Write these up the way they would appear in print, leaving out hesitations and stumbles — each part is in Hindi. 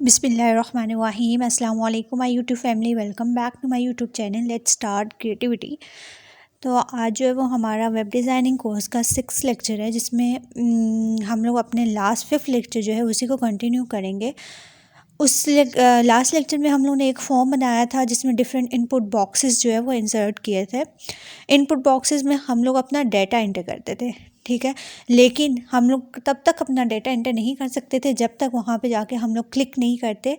बिस्मिल्लाहिर्रहमानिर्रहीम अस्सलाम वालेकुम my YouTube family. Welcome back to my YouTube channel let's start creativity. तो आज जो है वो हमारा वेब डिज़ाइनिंग कोर्स का 6 लेक्चर है, जिसमें हम लोग अपने लास्ट 5th लेक्चर जो है उसी को कंटिन्यू करेंगे। उस लास्ट लेक्चर में हम लोग ने एक फॉर्म बनाया था जिसमें डिफरेंट इनपुट बॉक्सेस जो है वो इंसर्ट किए थे। इनपुट बॉक्सेस में हम लोग अपना डेटा एंटर करते थे, ठीक है। लेकिन हम लोग तब तक अपना डेटा एंटर नहीं कर सकते थे जब तक वहाँ पे जाके हम लोग क्लिक नहीं करते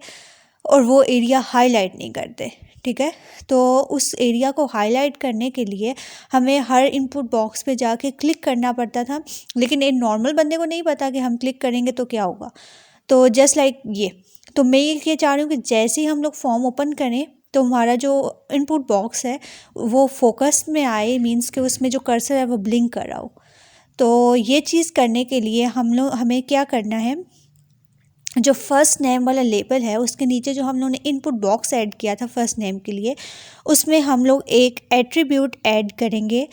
और वो एरिया हाईलाइट नहीं करते, ठीक है। तो उस एरिया को हाईलाइट करने के लिए हमें हर इनपुट बॉक्स पे जाके क्लिक करना पड़ता था, लेकिन एक नॉर्मल बंदे को नहीं पता कि हम क्लिक करेंगे तो क्या होगा। तो जस्ट लाइक ये, तो मैं ये चाह रही हूँ कि जैसे ही हम लोग फॉर्म ओपन करें तो हमारा जो इनपुट बॉक्स है वो फोकस में आए, मीन्स कि उसमें जो कर्सर है वो ब्लिंक कर रहा हो। तो ये चीज़ करने के लिए हमें क्या करना है, जो फर्स्ट नेम वाला लेबल है उसके नीचे जो हम लोगों ने इनपुट बॉक्स ऐड किया था फर्स्ट नेम के लिए, उसमें हम लोग एक एट्रीब्यूट ऐड करेंगे।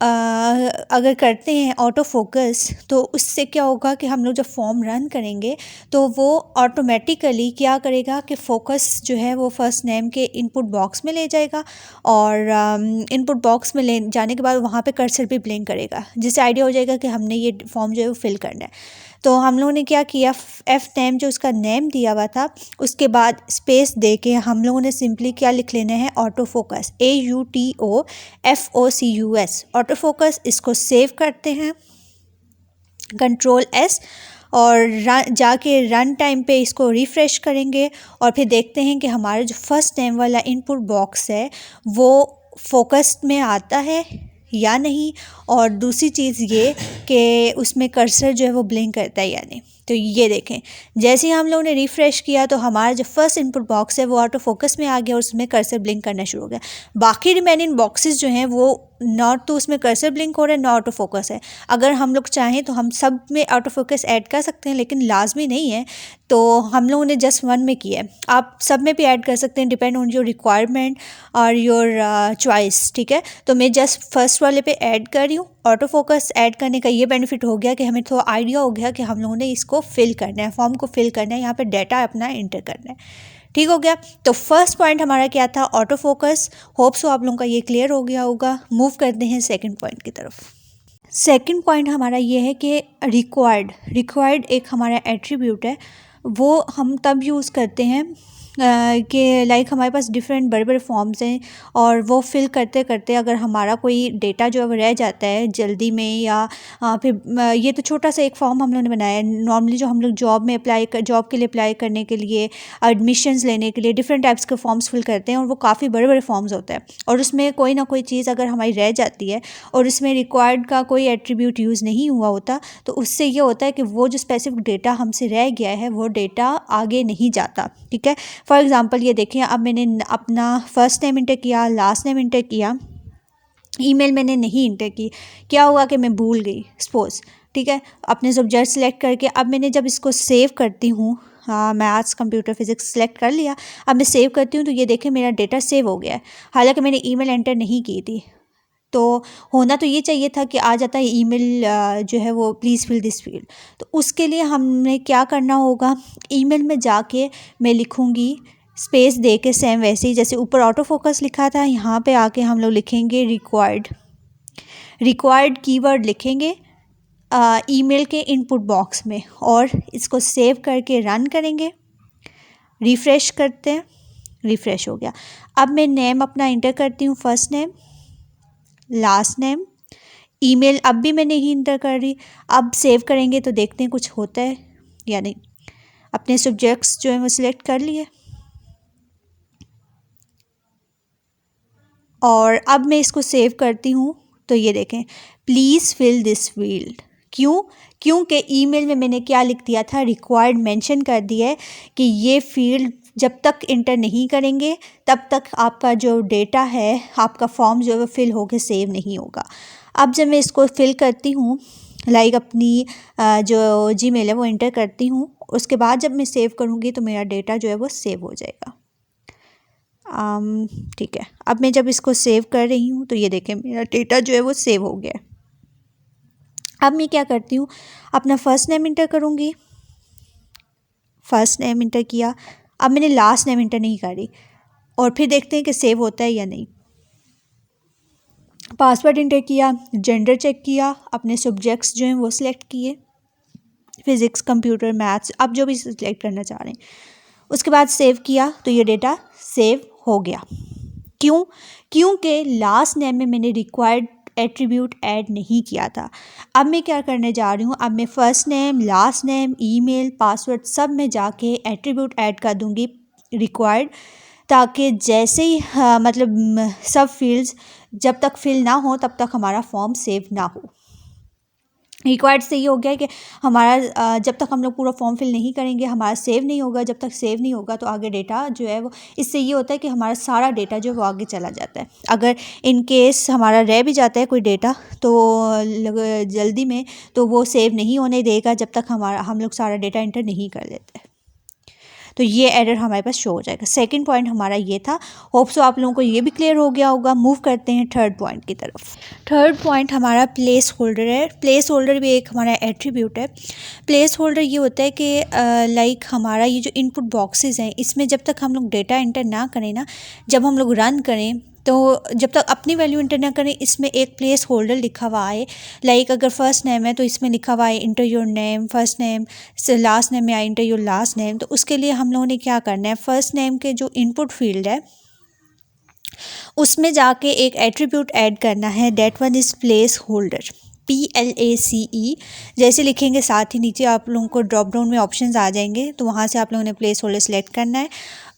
अगर करते हैं ऑटो फोकस तो उससे क्या होगा कि हम लोग जब फॉर्म रन करेंगे तो वो ऑटोमेटिकली क्या करेगा कि फोकस जो है वो फर्स्ट नेम के इनपुट बॉक्स में ले जाएगा, और इनपुट बॉक्स में ले जाने के बाद वहाँ पे कर्सर भी ब्लिंक करेगा, जिससे आइडिया हो जाएगा कि हमने ये फॉर्म जो है वो फिल करना है। तो हम लोगों ने क्या किया, एफ नेम जो उसका नेम दिया हुआ था उसके बाद स्पेस दे के हम लोगों ने सिंपली क्या लिख लेना है, auto focus, AUTOFOCUS auto focus. इसको सेव करते हैं, कंट्रोल S, और जाके रन टाइम पे इसको रिफ़्रेश करेंगे और फिर देखते हैं कि हमारा जो फर्स्ट नेम वाला इनपुट बॉक्स है वो फोकस में आता है या नहीं, और दूसरी चीज़ ये कि उसमें कर्सर जो है वो ब्लिंक करता है या नहीं। तो ये देखें, जैसे ही हम लोगों ने रिफ़्रेश किया तो हमारा जो फर्स्ट इनपुट बॉक्स है वो ऑटो फोकस में आ गया और उसमें कर्सर ब्लिंक करना शुरू हो गया। बाकी रिमेनिंग बॉक्सेस जो हैं वो नॉट तो उसमें कर्सर ब्लिंक हो रहा है, ना ऑटो फोकस है। अगर हम लोग चाहें तो हम सब में ऑटो फोकस ऐड कर सकते हैं, लेकिन लाजमी नहीं है। तो हम लोगों ने जस्ट वन में किया है, आप सब में भी ऐड कर सकते हैं, डिपेंड ऑन योर रिक्वायरमेंट और योर चॉइस, ठीक है। तो मैं जस्ट फर्स्ट वाले पे ऐड कर रही हूँ। ऑटो फोकस ऐड करने का ये बेनिफिट हो गया कि हमें थोड़ा आइडिया हो गया कि हम लोगों ने इसको फिल करना है, फॉर्म को फिल करना है, यहाँ पे डाटा अपना एंटर करना है, ठीक हो गया। तो फर्स्ट पॉइंट हमारा क्या था, ऑटो फोकस। होप सो आप लोगों का ये क्लियर हो गया होगा। मूव करते हैं सेकंड पॉइंट की तरफ। सेकंड पॉइंट हमारा ये है कि रिक्वायर्ड एक हमारा एट्रीब्यूट है, वो हम तब यूज़ करते हैं कि लाइक हमारे पास डिफरेंट बड़े बड़े फॉर्म्स हैं और वो फिल करते करते अगर हमारा कोई डेटा जो है वो रह जाता है जल्दी में, या फिर ये तो छोटा सा एक फॉर्म हम लोगों ने बनाया है। नॉर्मली जो हम लोग जॉब के लिए अप्लाई करने के लिए, एडमिशन्स लेने के लिए डिफरेंट टाइप्स के फॉर्म्स फिल करते हैं, और वो काफ़ी बड़े बड़े फॉर्म्स होते हैं, और उसमें कोई ना कोई चीज़ अगर हमारी रह जाती है और उसमें रिक्वायर्ड का कोई एट्रीब्यूट यूज़ नहीं हुआ होता तो उससे ये होता है कि वो जो स्पेसिफिक डेटा हमसे रह गया है वो डेटा आगे नहीं जाता, ठीक है। फॉर एग्ज़ाम्पल ये देखिए, अब मैंने अपना फर्स्ट नेम इंटर किया, लास्ट नेम इंटर किया, ईमेल मैंने नहीं इंटर की, क्या हुआ कि मैं भूल गई सपोज, ठीक है। अपने सब्जेक्ट सेलेक्ट करके अब मैंने जब इसको सेव करती हूँ, मैथ्स कंप्यूटर फिजिक्स सेलेक्ट कर लिया, अब मैं सेव करती हूँ तो ये देखिए मेरा डेटा सेव हो गया है, हालांकि मैंने ईमेल एंटर नहीं की थी। तो होना तो ये चाहिए था कि आ जाता है ईमेल जो है वो प्लीज़ फिल दिस फील्ड। तो उसके लिए हमें क्या करना होगा, ईमेल में जाके मैं लिखूँगी स्पेस दे के, सेम वैसे ही जैसे ऊपर ऑटो फोकस लिखा था, यहाँ पे आके हम लोग लिखेंगे रिक्वायर्ड कीवर्ड लिखेंगे ईमेल के इनपुट बॉक्स में, और इसको सेव करके रन करेंगे, रिफ़्रेश करते हैं, रिफ़्रेश हो गया। अब मैं नेम अपना इंटर करती हूँ, first name, last name, email अब भी मैं नहीं इंटर कर रही। अब सेव करेंगे तो देखते हैं कुछ होता है या नहीं। अपने सब्जेक्ट्स जो है वो सिलेक्ट कर लिए, और अब मैं इसको सेव करती हूँ तो ये देखें, प्लीज़ फिल दिस फील्ड। क्योंकि ईमेल में मैंने क्या लिख दिया था, रिक्वायर्ड मेंशन कर दिया है कि ये फील्ड जब तक इंटर नहीं करेंगे तब तक आपका जो डेटा है, आपका फॉर्म जो है वो फिल होकर सेव नहीं होगा। अब जब मैं इसको फिल करती हूँ, लाइक अपनी जो जीमेल है वो इंटर करती हूँ, उसके बाद जब मैं सेव करूँगी तो मेरा डेटा जो है वो सेव हो जाएगा। ठीक है, अब मैं जब इसको सेव कर रही हूँ तो ये देखें मेरा डेटा जो है वो सेव हो गया है। अब मैं क्या करती हूँ, अपना फर्स्ट नेम इंटर करूँगी, फर्स्ट नेम इंटर किया, अब मैंने लास्ट नेम इंटर नहीं करी, और फिर देखते हैं कि सेव होता है या नहीं। पासवर्ड इंटर किया, जेंडर चेक किया, अपने सब्जेक्ट्स जो हैं वो सिलेक्ट किए, फिज़िक्स, कंप्यूटर, मैथ्स, आप जो भी सिलेक्ट करना चाह रहे हैं। उसके बाद सेव किया तो ये डेटा सेव हो गया। क्यों? क्योंकि लास्ट नेम में मैंने रिक्वायर्ड एट्रीब्यूट ऐड नहीं किया था। अब मैं क्या करने जा रही हूँ, अब मैं first name, last name, email, password सब में जाके एट्रीब्यूट ऐड कर दूँगी रिक्वायर्ड, ताकि जैसे ही सब फील्ड्स जब तक फिल ना हो तब तक हमारा फॉर्म सेव ना हो। रिक्वायर्ड से ये हो गया कि हमारा जब तक हम लोग पूरा फॉर्म फिल नहीं करेंगे हमारा सेव नहीं होगा, जब तक सेव नहीं होगा तो आगे डेटा जो है वो, इससे ये होता है कि हमारा सारा डेटा जो है वो आगे चला जाता है। अगर इन केस हमारा रह भी जाता है कोई डेटा तो जल्दी में, तो वो सेव नहीं होने देगा जब तक हम लोग सारा डेटा इंटर नहीं कर लेते, तो ये एरर हमारे पास शो हो जाएगा। सेकंड पॉइंट हमारा ये था। होप सो आप लोगों को ये भी क्लियर हो गया होगा। मूव करते हैं थर्ड पॉइंट की तरफ। थर्ड पॉइंट हमारा प्लेस होल्डर है। प्लेस होल्डर भी एक हमारा एट्रीब्यूट है। प्लेस होल्डर ये होता है कि लाइक हमारा ये जो इनपुट बॉक्सेस हैं इसमें जब तक हम लोग डेटा इंटर ना करें ना, जब हम लोग रन करें तो जब तक अपनी वैल्यू इंटर ना करें इसमें एक प्लेस होल्डर लिखा हुआ है। लाइक अगर फर्स्ट नेम है तो इसमें लिखा हुआ है inter your name first name, last name में आई इंटर योर लास्ट नेम। तो उसके लिए हम लोगों ने क्या करना है, फर्स्ट नेम के जो इनपुट फील्ड है उसमें जाके एक एट्रीब्यूट ऐड करना है, that one is place holder, PLACE। जैसे लिखेंगे साथ ही नीचे आप लोगों को ड्रॉप डाउन में ऑप्शंस आ जाएंगे, तो वहाँ से आप लोगों ने प्लेस होल्डर सेलेक्ट करना है।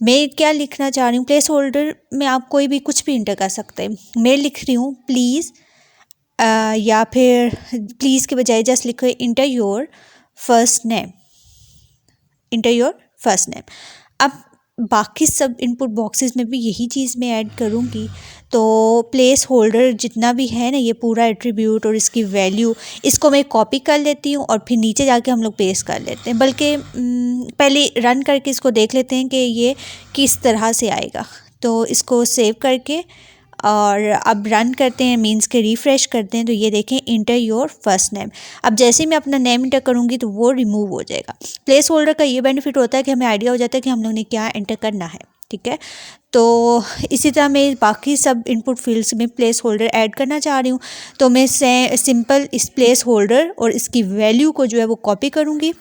मैं क्या लिखना चाह रही हूँ, प्लेस होल्डर में आप कोई भी कुछ भी इंटर कर सकते हैं। मैं लिख रही हूँ प्लीज़, या फिर प्लीज़ के बजाय जस्ट लिखो inter your first name, inter your first name. अब बाकी सब इनपुट बॉक्सेस में भी यही चीज़ मैं ऐड करूँगी, तो प्लेस होल्डर जितना भी है ना ये पूरा एट्रीब्यूट और इसकी वैल्यू, इसको मैं कॉपी कर लेती हूँ और फिर नीचे जाके हम लोग पेस्ट कर लेते हैं। बल्कि पहले रन करके इसको देख लेते हैं कि ये किस तरह से आएगा। तो इसको सेव करके और अब रन करते हैं, मीन्स के रिफ़्रेश करते हैं, तो ये देखें इंटर योर फर्स्ट नेम। अब जैसे ही मैं अपना नेम इंटर करूँगी तो वो रिमूव हो जाएगा। प्लेस होल्डर का ये बेनिफिट होता है कि हमें आइडिया हो जाता है कि हम लोग ने क्या एंटर करना है, ठीक है। तो इसी तरह मैं बाकी सब इनपुट फील्ड्स में प्लेस होल्डर ऐड करना चाह रही हूँ, तो मैं सिंपल इस प्लेस होल्डर और इसकी वैल्यू को जो है वो कॉपी करूँगी।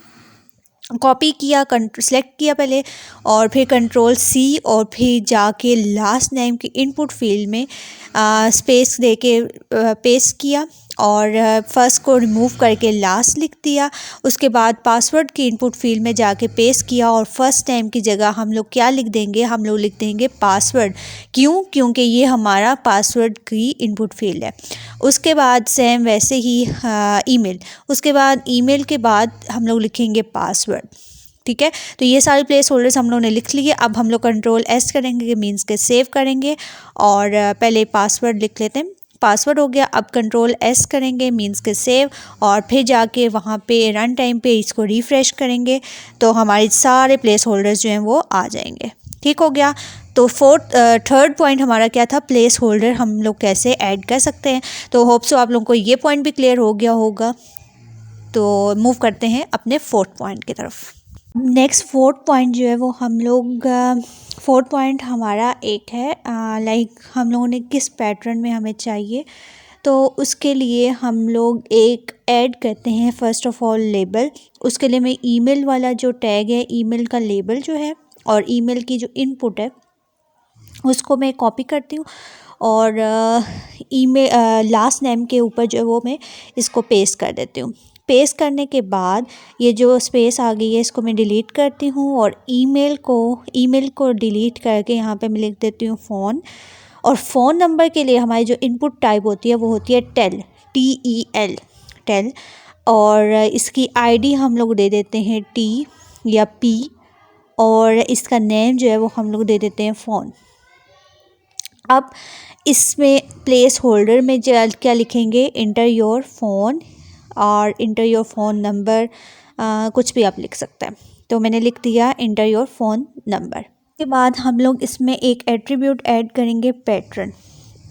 कॉपी किया, सेलेक्ट किया पहले और फिर कंट्रोल C और फिर जाके लास्ट नेम की इनपुट फील्ड में स्पेस दे के पेस्ट किया और फर्स्ट को रिमूव करके लास्ट लिख दिया। उसके बाद पासवर्ड की इनपुट फील्ड में जाके पेस्ट किया और फर्स्ट नेम की जगह हम लोग क्या लिख देंगे, हम लोग लिख देंगे पासवर्ड। क्यों? क्योंकि ये हमारा पासवर्ड की इनपुट फील्ड है। उसके बाद सेम वैसे ही ईमेल, उसके बाद ईमेल के बाद हम लोग लिखेंगे पासवर्ड, ठीक है। तो ये सारे प्लेस होल्डर्स हम लोगों ने लिख लिए। अब हम लोग कंट्रोल S करेंगे, मीन्स के सेव करेंगे और पहले पासवर्ड लिख लेते हैं, पासवर्ड हो गया। अब कंट्रोल S करेंगे, मीन्स के सेव, और फिर जाके वहाँ पे रन टाइम पे इसको रिफ़्रेश करेंगे तो हमारे सारे प्लेस होल्डर्स जो हैं वो आ जाएंगे। ठीक हो गया। तो थर्ड पॉइंट हमारा क्या था, प्लेस होल्डर हम लोग कैसे ऐड कर सकते हैं। तो होप सो आप लोगों को ये पॉइंट भी क्लियर हो गया होगा। तो मूव करते हैं अपने फोर्थ पॉइंट की तरफ। नेक्स्ट फोर्थ पॉइंट जो है वो हम लोग, फोर्थ पॉइंट हमारा एक है लाइक हम लोगों ने किस पैटर्न में हमें चाहिए, तो उसके लिए हम लोग एक ऐड करते हैं फर्स्ट ऑफ ऑल लेबल। उसके लिए मैं ईमेल वाला जो टैग है, ईमेल का लेबल जो है और ईमेल की जो इनपुट है उसको मैं कॉपी करती हूँ और ईमेल लास्ट नेम के ऊपर जो है वो मैं इसको पेस्ट कर देती हूँ। पेस्ट करने के बाद ये जो स्पेस आ गई है इसको मैं डिलीट करती हूँ और ईमेल को डिलीट करके यहाँ पे मैं लिख देती हूँ फ़ोन। और फ़ोन नंबर के लिए हमारी जो इनपुट टाइप होती है वो होती है टेल, TEL, टेल। और इसकी आईडी हम लोग दे देते हैं T या P और इसका नेम जो है वो हम लोग दे देते हैं फ़ोन। अब इसमें प्लेस होल्डर में क्या लिखेंगे, इंटर योर फ़ोन और इंटर योर फ़ोन नंबर, कुछ भी आप लिख सकते हैं। तो मैंने लिख दिया इंटर योर फ़ोन नंबर। के बाद हम लोग इसमें एक एट्रीब्यूट ऐड करेंगे पैटर्न।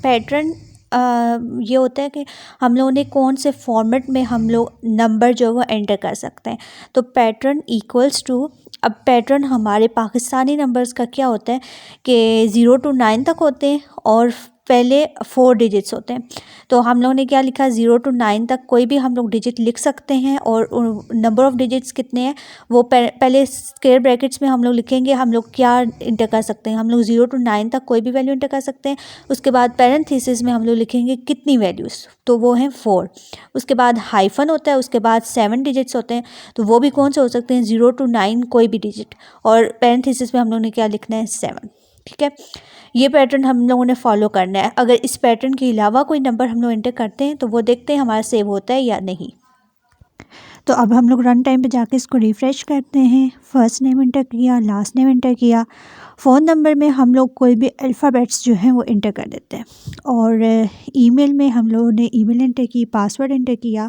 पैटर्न ये होता है कि हम लोगों ने कौन से फॉर्मेट में हम लोग नंबर जो है वो एंटर कर सकते हैं। तो पैटर्न इक्वल्स टू, अब पैटर्न हमारे पाकिस्तानी नंबर्स का क्या होता है कि 0 to 9 तक होते हैं और पहले 4 डिजिट्स होते हैं। तो हम लोगों ने क्या लिखा, 0 to 9 तक कोई भी हम लोग डिजिट लिख सकते हैं और नंबर ऑफ़ डिजिट्स कितने हैं वो पहले स्क्वायर ब्रैकेट्स में हम लोग लिखेंगे। हम लोग क्या इंटर कर सकते हैं, हम लोग 0 to 9 तक कोई भी वैल्यू इंटर कर सकते हैं। उसके बाद पैरेंथेसिस में हम लोग लिखेंगे कितनी वैल्यूज़, तो वो हैं 4। उसके बाद हाइफन होता है, उसके बाद 7 डिजिट्स होते हैं, तो वो भी कौन से हो सकते हैं, 0 to 9 कोई भी डिजिट, और पैरेंथेसिस में हम लोग ने क्या लिखना है, 7। ठीक है, ये पैटर्न हम लोगों ने फॉलो करना है। अगर इस पैटर्न के अलावा कोई नंबर हम लोग एंटर करते हैं तो वो देखते हैं हमारा सेव होता है या नहीं। तो अब हम लोग रन टाइम पे जाके इसको रिफ़्रेश करते हैं। फर्स्ट नेम इंटर किया, लास्ट नेम इंटर किया, फ़ोन नंबर में हम लोग कोई भी अल्फ़ाबेट्स जो हैं वो इंटर कर देते हैं, और ईमेल में हम लोगों ने ईमेल इंटर की, पासवर्ड इंटर किया,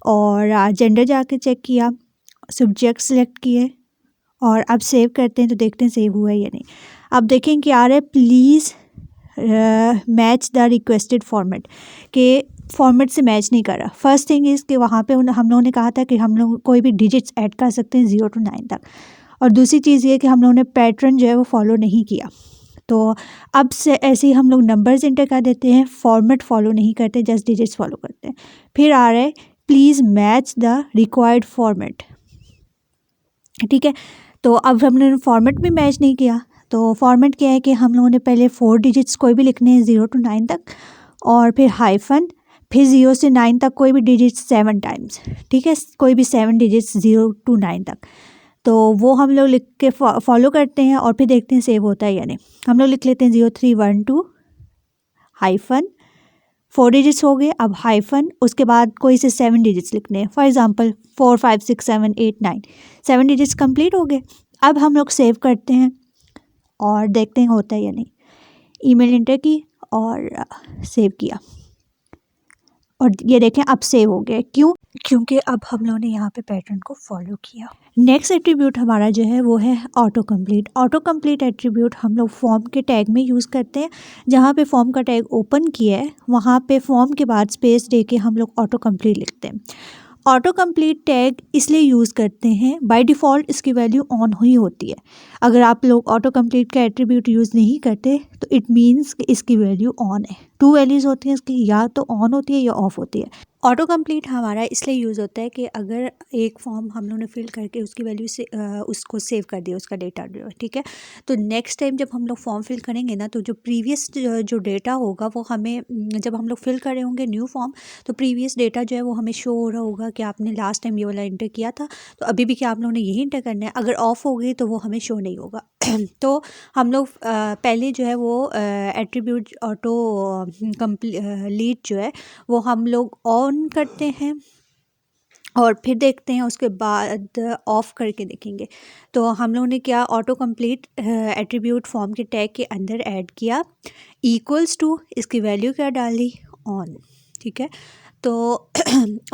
और जेंडर जाके चेक किया, सब्जेक्ट सेलेक्ट किए, और अब सेव करते हैं तो देखते हैं सेव हुआ है या नहीं। अब देखें कि आ रहा है please match the requested format, के फॉर्मेट से मैच नहीं कर रहा। फर्स्ट थिंग इज़ कि वहाँ पे हम लोगों ने कहा था कि हम लोग कोई भी डिजिट्स ऐड कर सकते हैं 0 to 9 तक, और दूसरी चीज़ ये कि हम लोगों ने पैटर्न जो है वो फॉलो नहीं किया। तो अब से ऐसे ही हम लोग नंबर्स इंटर कर देते हैं, फॉर्मेट फॉलो नहीं करते, जस्ट डिजिट्स फॉलो करते हैं। फिर आ रहा है please match the required format. ठीक है, तो अब हमने फॉर्मेट भी मैच नहीं किया। तो फॉर्मेट क्या है कि हम लोगों ने पहले 4 डिजिट्स कोई भी लिखने हैं 0 to 9 तक, और फिर हाइफन, फिर 0 से 9 तक कोई भी डिजिट्स 7 टाइम्स। ठीक है, कोई भी 7 डिजिट्स 0 to 9 तक, तो वो हम लोग लिख के फॉलो करते हैं और फिर देखते हैं सेव होता है या नहीं। हम लोग लिख लेते हैं 0312 हाइफन, 4 डिजिट्स हो गए, अब हाइफन, उसके बाद कोई से 7 डिजिट्स लिखने हैं, फॉर एग्जांपल 4 5 6 7 8 9, 7 डिजिट्स कंप्लीट हो गए। अब हम लोग सेव करते हैं और देखते हैं होता है या नहीं। ईमेल इंटर की और सेव किया, और ये देखें अब सेव हो गया। क्यों? क्योंकि अब हम लोगों ने यहाँ पे पैटर्न को फॉलो किया। नेक्स्ट एट्रीब्यूट हमारा जो है वो है auto complete. Auto complete attribute हम लोग फॉर्म के टैग में यूज़ करते हैं। जहाँ पे फॉर्म का टैग ओपन किया है वहाँ पे फॉर्म के बाद स्पेस दे के हम लोग ऑटो कंप्लीट लिखते हैं। ऑटो कंप्लीट टैग इसलिए यूज़ करते हैं, बाय डिफ़ॉल्ट इसकी वैल्यू ऑन हुई होती है। अगर आप लोग ऑटो कंप्लीट का एट्रीब्यूट यूज़ नहीं करते तो इट मीन्स कि इसकी वैल्यू ऑन है। 2 वैल्यूज़ होती हैं इसकी, या तो ऑन होती है या ऑफ़ होती है। ऑटो कंप्लीट हमारा इसलिए यूज़ होता है कि अगर एक फॉर्म हम लोगों ने फिल करके उसकी वैल्यू से उसको सेव कर दिया, उसका डेटा जो है, ठीक है, तो नेक्स्ट टाइम जब हम लोग फॉर्म फिल करेंगे ना, तो जो प्रीवियस जो डेटा होगा वो हमें, जब हम लोग फिल कर रहे होंगे न्यू फॉर्म, तो प्रीवियस डेटा जो है वो हमें शो हो रहा होगा कि आपने लास्ट टाइम ये वाला इंटर किया था, तो अभी भी क्या आप लोगों ने यही इंटर करना है। अगर ऑफ़ हो गई तो वो हमें शो नहीं होगा। तो हम लोग पहले जो है वो एट्रीब्यूट ऑटो कंप्लीट जो है वो हम लोग ऑन करते हैं और फिर देखते हैं, उसके बाद ऑफ़ करके देखेंगे। तो हम लोगों ने क्या ऑटो कंप्लीट एट्रीब्यूट फॉर्म के टैग के अंदर ऐड किया, इक्वल्स टू, इसकी वैल्यू क्या डाली, ऑन। ठीक है, तो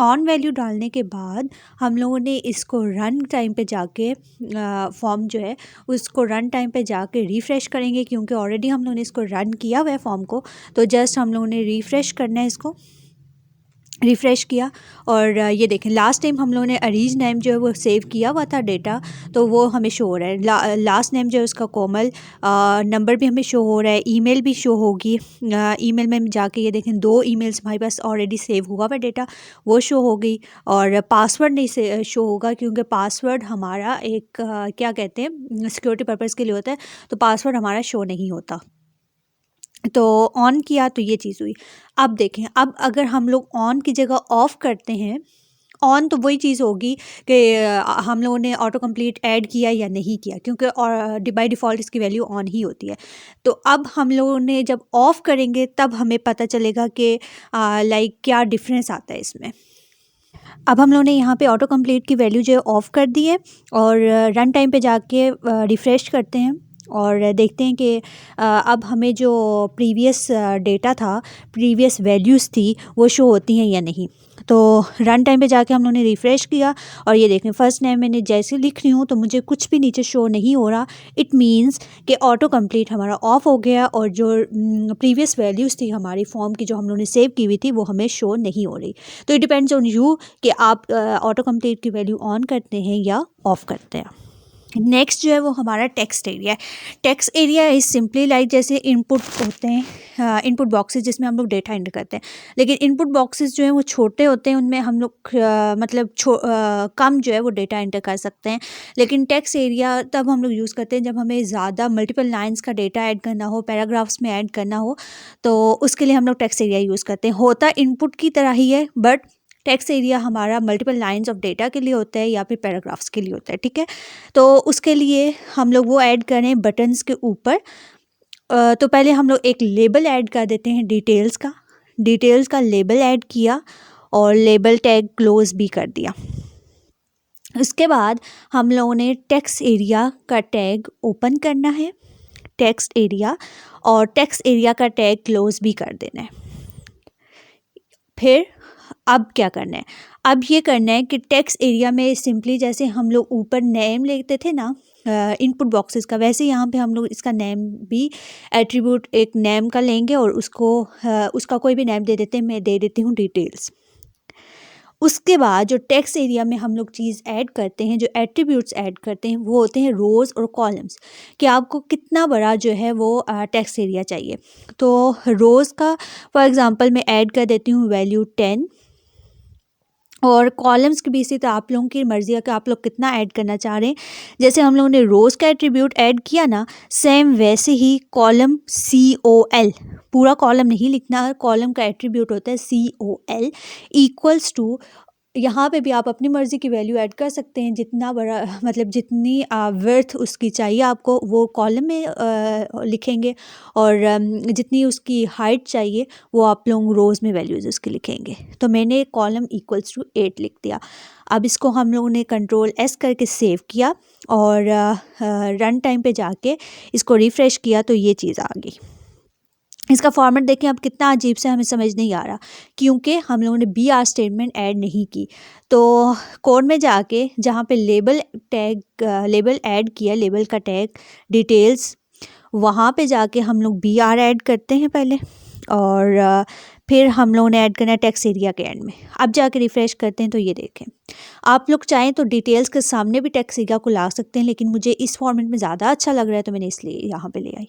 ऑन वैल्यू डालने के बाद हम लोगों ने इसको रन टाइम पे जाके फॉर्म जो है उसको रन टाइम पे जाके रिफ़्रेश करेंगे, क्योंकि ऑलरेडी हम लोगों ने इसको रन किया हुआ है फॉर्म को, तो जस्ट हम लोगों ने रिफ़्रेश करना है। इसको रिफ़्रेश किया और ये देखें लास्ट टाइम हम लोगों ने अरीज नेम जो है वो सेव किया हुआ था डेटा, तो वो हमें शो हो रहा है। लास्ट नेम जो है उसका कोमल, नंबर भी हमें शो हो रहा है, ईमेल भी शो होगी। ईमेल में जाके ये देखें 2 ईमेल्स हमारे पास ऑलरेडी सेव हुआ हुआ डेटा, वो शो हो गई। और पासवर्ड नहीं से शो होगा, क्योंकि पासवर्ड हमारा एक क्या कहते हैं सिक्योरिटी पर्पज़ के लिए होता है, तो पासवर्ड हमारा शो नहीं होता। तो ऑन किया तो ये चीज़ हुई। अब देखें, अब अगर हम लोग ऑन की जगह ऑफ़ करते हैं, ऑन तो वही चीज़ होगी कि हम लोगों ने ऑटो कंप्लीट ऐड किया या नहीं किया, क्योंकि और बाय डिफ़ॉल्ट इसकी वैल्यू ऑन ही होती है। तो अब हम लोगों ने जब ऑफ़ करेंगे तब हमें पता चलेगा कि लाइक क्या डिफरेंस आता है इसमें। अब हम लोगों ने यहाँ पे ऑटो कंप्लीट की वैल्यू जो है ऑफ़ कर दी है, और रन टाइम पे जाके रिफ़्रेश करते हैं और देखते हैं कि अब हमें जो प्रीवियस डेटा था, प्रीवियस वैल्यूज़ थी, वो शो होती हैं या नहीं। तो रन टाइम पे जाके हम लोगों ने रिफ़्रेश किया और ये देखें फर्स्ट नेम मैंने जैसे लिख रही हूँ तो मुझे कुछ भी नीचे शो नहीं हो रहा। इट मीन्स कि ऑटो कंप्लीट हमारा ऑफ हो गया और जो प्रीवियस वैल्यूज़ थी हमारी फॉर्म की जो हम लोगों ने सेव की हुई थी वो हमें शो नहीं हो रही। तो इट डिपेंड्स ऑन यू कि आप ऑटो कंप्लीट की वैल्यू ऑन करते हैं या ऑफ़ करते हैं। नेक्स्ट जो है वो हमारा टेक्स्ट एरिया है। Text area is simply like जैसे इनपुट होते हैं, इनपुट बॉक्सेस जिसमें हम लोग डेटा एंटर करते हैं, लेकिन इनपुट बॉक्सेस जो हैं वो छोटे होते हैं, उनमें हम लोग मतलब कम जो है वो डेटा एंटर कर सकते हैं। लेकिन टेक्स्ट एरिया तब हम लोग यूज़ करते हैं जब हमें ज़्यादा मल्टीपल लाइन्स का डेटा ऐड करना हो, पैराग्राफ्स में ऐड करना हो, तो उसके लिए हम लोग टेक्स्ट एरिया यूज़ करते हैं। होता इनपुट की तरह ही है, बट टेक्स्ट एरिया हमारा मल्टीपल लाइंस ऑफ डेटा के लिए होता है या फिर पैराग्राफ्स के लिए होता है, ठीक है। तो उसके लिए हम लोग वो ऐड करें बटन्स के ऊपर। तो पहले हम लोग एक लेबल ऐड कर देते हैं डिटेल्स का लेबल ऐड किया और लेबल टैग क्लोज भी कर दिया। उसके बाद हम लोगों ने टेक्स्ट एरिया का टैग ओपन करना है, टेक्स्ट एरिया, और टेक्स्ट एरिया का टैग क्लोज भी कर देना है। फिर अब क्या करना है, अब ये करना है कि टेक्स्ट एरिया में सिंपली जैसे हम लोग ऊपर नेम लेते थे ना इनपुट बॉक्सेस का, वैसे यहाँ पे हम लोग इसका नेम भी एट्रीब्यूट एक नेम का लेंगे और उसका कोई भी नेम दे देते हैं। मैं दे देती हूँ डिटेल्स। उसके बाद जो टेक्स्ट एरिया में हम लोग चीज़ ऐड करते हैं, जो एट्रीब्यूट्स ऐड करते हैं, वो होते हैं रोज़ और कॉलम्स, कि आपको कितना बड़ा जो है वो टेक्स्ट एरिया चाहिए। तो रोज़ का फॉर एग्ज़ाम्पल मैं ऐड कर देती हूँ वैल्यू 10, और कॉलम्स की भी इसी तरह आप लोगों की मर्ज़ी है कि आप लोग कितना ऐड करना चाह रहे हैं। जैसे हम लोगों ने रोज़ का एट्रीब्यूट ऐड किया ना, सेम वैसे ही कॉलम COL, पूरा कॉलम नहीं लिखना, कॉलम का एट्रीब्यूट होता है COL इक्वल्स टू, यहाँ पे भी आप अपनी मर्ज़ी की वैल्यू ऐड कर सकते हैं, जितना बड़ा मतलब जितनी विड्थ उसकी चाहिए आपको वो कॉलम में लिखेंगे, और जितनी उसकी हाइट चाहिए वो आप लोग रोज़ में वैल्यूज़ उसकी लिखेंगे। तो मैंने कॉलम इक्वल्स टू 8 लिख दिया। अब इसको हम लोगों ने Ctrl+S करके सेव किया और रन टाइम पे जाके इसको रिफ़्रेश किया तो ये चीज़ आ गई। इसका फॉर्मेट देखें अब कितना अजीब से हमें समझ नहीं आ रहा, क्योंकि हम लोगों ने BR स्टेटमेंट ऐड नहीं की। तो कोड में जाके जहाँ पे लेबल ऐड किया, लेबल का टैग डिटेल्स, वहाँ पे जाके हम लोग BR ऐड करते हैं पहले, और फिर हम लोगों ने ऐड करना है टेक्स्ट एरिया के एंड में। अब जाके रिफ़्रेश करते हैं तो ये देखें, आप लोग चाहें तो डिटेल्स के सामने भी टेक्स्ट एरिया को ला सकते हैं, लेकिन मुझे इस फॉर्मेट में ज़्यादा अच्छा लग रहा है तो मैंने इसलिए यहाँ पे ले आई।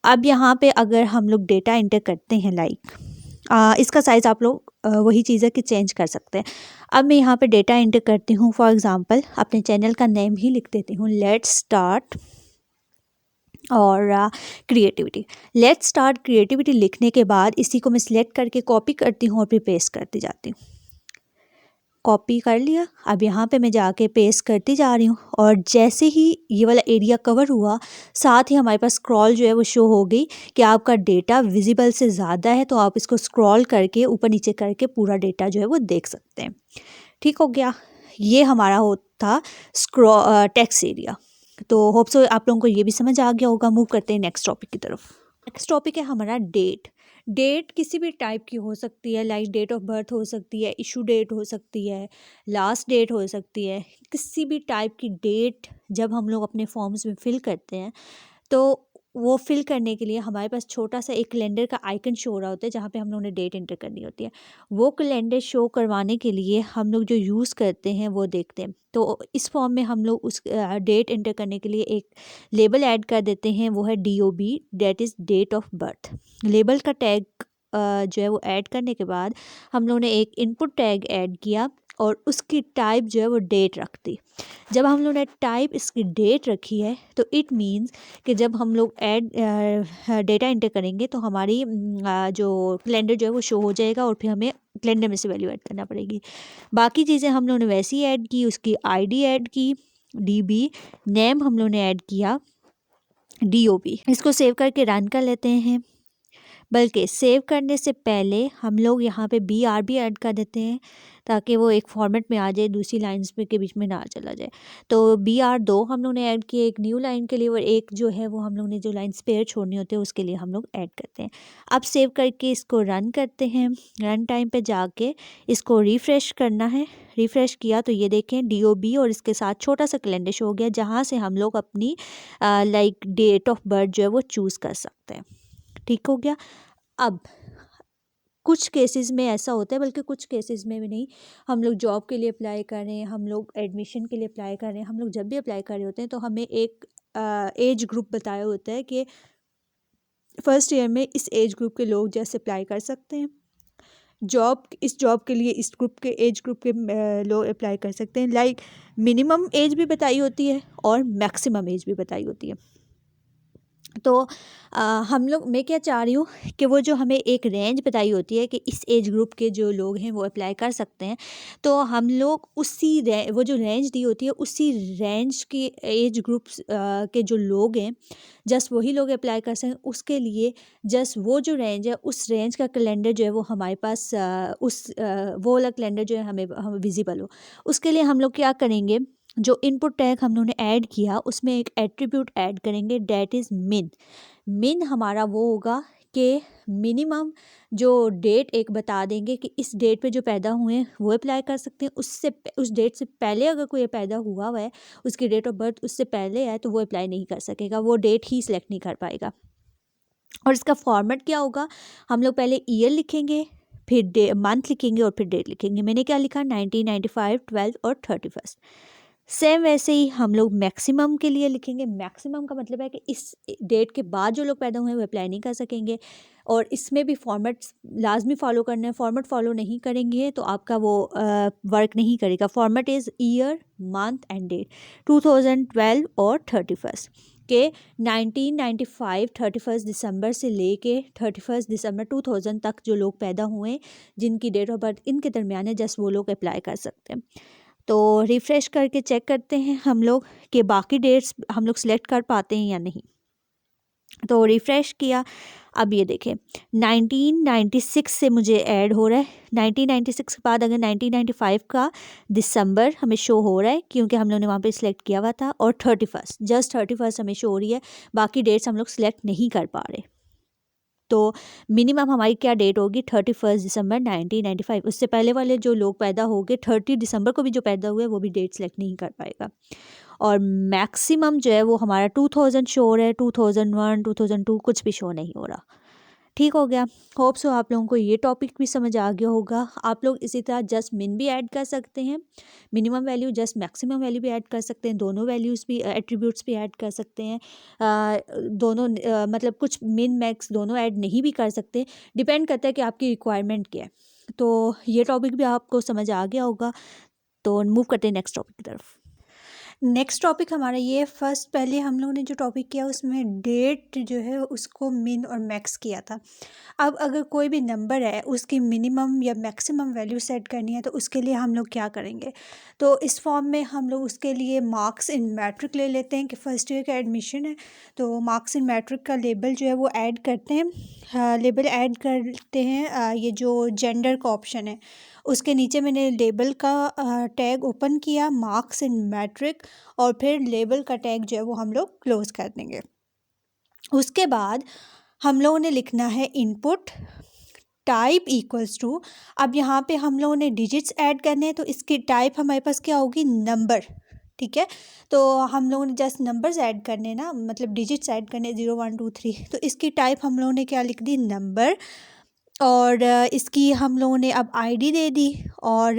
अब यहाँ पे अगर हम लोग डेटा इंटर करते हैं लाइक इसका साइज़ आप लोग वही चीज़ है कि चेंज कर सकते हैं। अब मैं यहाँ पे डेटा इंटर करती हूँ, फॉर एग्ज़ाम्पल अपने चैनल का नेम ही लिख देती हूँ, लेट्स स्टार्ट और लेट्स स्टार्ट क्रिएटिविटी लिखने के बाद इसी को मैं सिलेक्ट करके कॉपी करती हूँ और फिर पेस्ट करती जाती हूँ। कॉपी कर लिया, अब यहाँ पे मैं जाके पेस्ट करती जा रही हूँ, और जैसे ही ये वाला एरिया कवर हुआ साथ ही हमारे पास स्क्रॉल जो है वो शो हो गई कि आपका डेटा विजिबल से ज़्यादा है, तो आप इसको स्क्रॉल करके ऊपर नीचे करके पूरा डेटा जो है वो देख सकते हैं। ठीक हो गया, ये हमारा होता टेक्स्ट एरिया। तो होप सो आप लोगों को ये भी समझ आ गया होगा। मूव करते हैं नेक्स्ट टॉपिक की तरफ। नेक्स्ट टॉपिक है हमारा डेट किसी भी टाइप की हो सकती है, लाइक डेट ऑफ बर्थ हो सकती है, इशू डेट हो सकती है, लास्ट डेट हो सकती है। किसी भी टाइप की डेट जब हम लोग अपने फॉर्म्स में फिल करते हैं तो वो फिल करने के लिए हमारे पास छोटा सा एक कैलेंडर का आइकन शो हो रहा होता है जहाँ पे हम लोगों ने डेट एंटर करनी होती है। वो कैलेंडर शो करवाने के लिए हम लोग जो यूज़ करते हैं वो देखते हैं। तो इस फॉर्म में हम लोग उस डेट एंटर करने के लिए एक लेबल ऐड कर देते हैं, वो है DOB, date is date of birth. Label का टैग जो है वो ऐड करने के बाद हम लोगों ने एक इनपुट टैग ऐड किया और उसकी टाइप जो है वो डेट रख दी। जब हम लोगों ने टाइप इसकी डेट रखी है तो इट मीन्स कि जब हम लोग ऐड डेटा एंटर करेंगे तो हमारी जो कैलेंडर जो है वो शो हो जाएगा और फिर हमें कैलेंडर में से वैल्यू ऐड करना पड़ेगी। बाकी चीज़ें हम लोगों ने वैसे ही ऐड की, उसकी ID ऐड की, DB, नेम हम लोगों ने ऐड किया DOB। इसको सेव करके रन कर लेते हैं। बल्कि सेव करने से पहले हम लोग यहाँ पे BR भी ऐड कर देते हैं ताकि वो एक फॉर्मेट में आ जाए, दूसरी लाइंस में के बीच में ना चला जाए। तो BR 2 हम लोग ने ऐड किए एक न्यू लाइन के लिए, और एक जो है वो हम लोग ने जो लाइन स्पेयर छोड़नी होती है उसके लिए हम लोग ऐड करते हैं। अब सेव करके इसको रन करते हैं। रन टाइम पे जाके इसको रिफ़्रेश करना है। रिफ़्रेश किया तो ये देखें DOB और इसके साथ छोटा सा कैलेंडर शो हो गया, जहाँ से हम लोग अपनी लाइक डेट ऑफ बर्थ जो है वो चूज़ कर सकते हैं। ठीक हो गया। अब कुछ केसेस में ऐसा होता है, बल्कि कुछ केसेस में भी नहीं, हम लोग जॉब के लिए अप्लाई कर रहे हैं, हम लोग एडमिशन के लिए अप्लाई कर रहे हैं, हम लोग जब भी अप्लाई कर रहे होते हैं तो हमें एक एज ग्रुप बताया होता है कि फर्स्ट ईयर में इस एज ग्रुप के लोग जैसे अप्लाई कर सकते हैं, इस जॉब के लिए इस ग्रुप के एज ग्रुप के लोग अप्लाई कर सकते हैं। लाइक मिनिमम एज भी बताई होती है और मैक्सिमम एज भी बताई होती है। तो हम लोग, मैं क्या चाह रही हूँ कि वो जो हमें एक रेंज बताई होती है कि इस एज ग्रुप के जो लोग हैं वो अप्लाई कर सकते हैं, तो हम लोग वो जो रेंज दी होती है उसी रेंज के एज ग्रुप्स के जो लोग हैं जस्ट वही लोग अप्लाई कर सकें। उसके लिए जस्ट वो जो रेंज है उस रेंज का कैलेंडर जो है वो हमारे पास वो वाला कैलेंडर जो है हमें विजिबल हो। उसके लिए हम लोग क्या करेंगे, जो इनपुट टैग हम लोगों ने ऐड किया उसमें एक एट्रीब्यूट ऐड करेंगे, डेट इज़ मिन। मिन हमारा वो होगा कि मिनिमम जो डेट एक बता देंगे कि इस डेट पे जो पैदा हुए हैं वो अप्लाई कर सकते हैं, उस डेट से पहले अगर कोई पैदा हुआ है, उसकी डेट ऑफ बर्थ उससे पहले है तो वो अप्लाई नहीं कर सकेगा, वो डेट ही सिलेक्ट नहीं कर पाएगा। और इसका फॉर्मेट क्या होगा, हम लोग पहले ईयर लिखेंगे, फिर मंथ लिखेंगे और फिर डेट लिखेंगे। मैंने क्या लिखा, 1995, 12 और 31। सेम वैसे ही हम लोग मैक्सिमम के लिए लिखेंगे। मैक्सिमम का मतलब है कि इस डेट के बाद जो लोग पैदा हुए हैं वो अप्लाई नहीं कर सकेंगे, और इसमें भी फॉर्मेट्स लाजमी फॉलो करना है। फॉर्मेट फॉलो नहीं करेंगे तो आपका वो वर्क नहीं करेगा। Format is year, month and date, 2012 और 31 के 1995 31 दिसंबर से लेके 31 दिसंबर 2000 तक जो लोग पैदा हुए जिनकी डेट ऑफ बर्थ इनके दरमियान है, जस्ट वो लोग अप्लाई कर सकते हैं। तो रिफ़्रेश करके चेक करते हैं हम लोग कि बाकी डेट्स हम लोग सिलेक्ट कर पाते हैं या नहीं। तो रिफ़्रेश किया, अब ये देखें 1996 से मुझे ऐड हो रहा है। 1996 के बाद अगर 1995 का दिसंबर हमें शो हो रहा है क्योंकि हम लोगों ने वहाँ पे सिलेक्ट किया हुआ था, और 31 जस्ट 31 हमें शो हो रही है, बाकी डेट्स हम लोग सिलेक्ट नहीं कर पा रहे। तो मिनिमम हमारी क्या डेट होगी, 31 दिसंबर 1995। उससे पहले वाले जो लोग पैदा हो गए 30 दिसंबर को भी जो पैदा हुए वो भी डेट सेलेक्ट नहीं कर पाएगा। और मैक्सिमम जो है वो हमारा 2000 शो हो रहा है, 2001 2002 कुछ भी शो नहीं हो रहा। ठीक हो गया। होप सो आप लोगों को ये टॉपिक भी समझ आ गया होगा। आप लोग इसी तरह जस्ट मिन भी ऐड कर सकते हैं, minimum value just maximum value भी ऐड कर सकते हैं, दोनों वैल्यूज़ भी एट्रीब्यूट्स भी ऐड कर सकते हैं। दोनों मतलब कुछ मिन मैक्स दोनों ऐड नहीं भी कर सकते, डिपेंड करता है कि आपकी रिक्वायरमेंट क्या है। तो ये टॉपिक भी आपको समझ आ गया होगा। तो मूव करते हैं नेक्स्ट टॉपिक की तरफ। नेक्स्ट टॉपिक हमारा ये, फर्स्ट पहले हम लोगों ने जो टॉपिक किया उसमें डेट जो है उसको मिन और मैक्स किया था। अब अगर कोई भी नंबर है उसकी मिनिमम या मैक्सिमम वैल्यू सेट करनी है तो उसके लिए हम लोग क्या करेंगे, तो इस फॉर्म में हम लोग उसके लिए मार्क्स इन मैट्रिक ले लेते हैं कि फ़र्स्ट ईयर का एडमिशन है तो मार्क्स इन मैट्रिक का लेबल जो है वो ऐड करते हैं। लेबल ऐड करते हैं, ये जो जेंडर का ऑप्शन है उसके नीचे मैंने लेबल का टैग ओपन किया, मार्क्स इन मैट्रिक, और फिर लेबल का टैग जो है वो हम लोग क्लोज़ कर देंगे। उसके बाद हम लोगों ने लिखना है इनपुट टाइप इक्वल्स टू, अब यहाँ पे हम लोगों ने डिजिट्स ऐड करने हैं तो इसकी टाइप हमारे पास क्या होगी, नंबर। ठीक है, तो हम लोगों ने जस्ट नंबर्स ऐड करने ना, मतलब डिजिट्स ऐड करने 0 1 2 3, तो इसकी टाइप हम लोगों ने क्या लिख दी, नंबर। और इसकी हम लोगों ने अब आईडी दे दी, और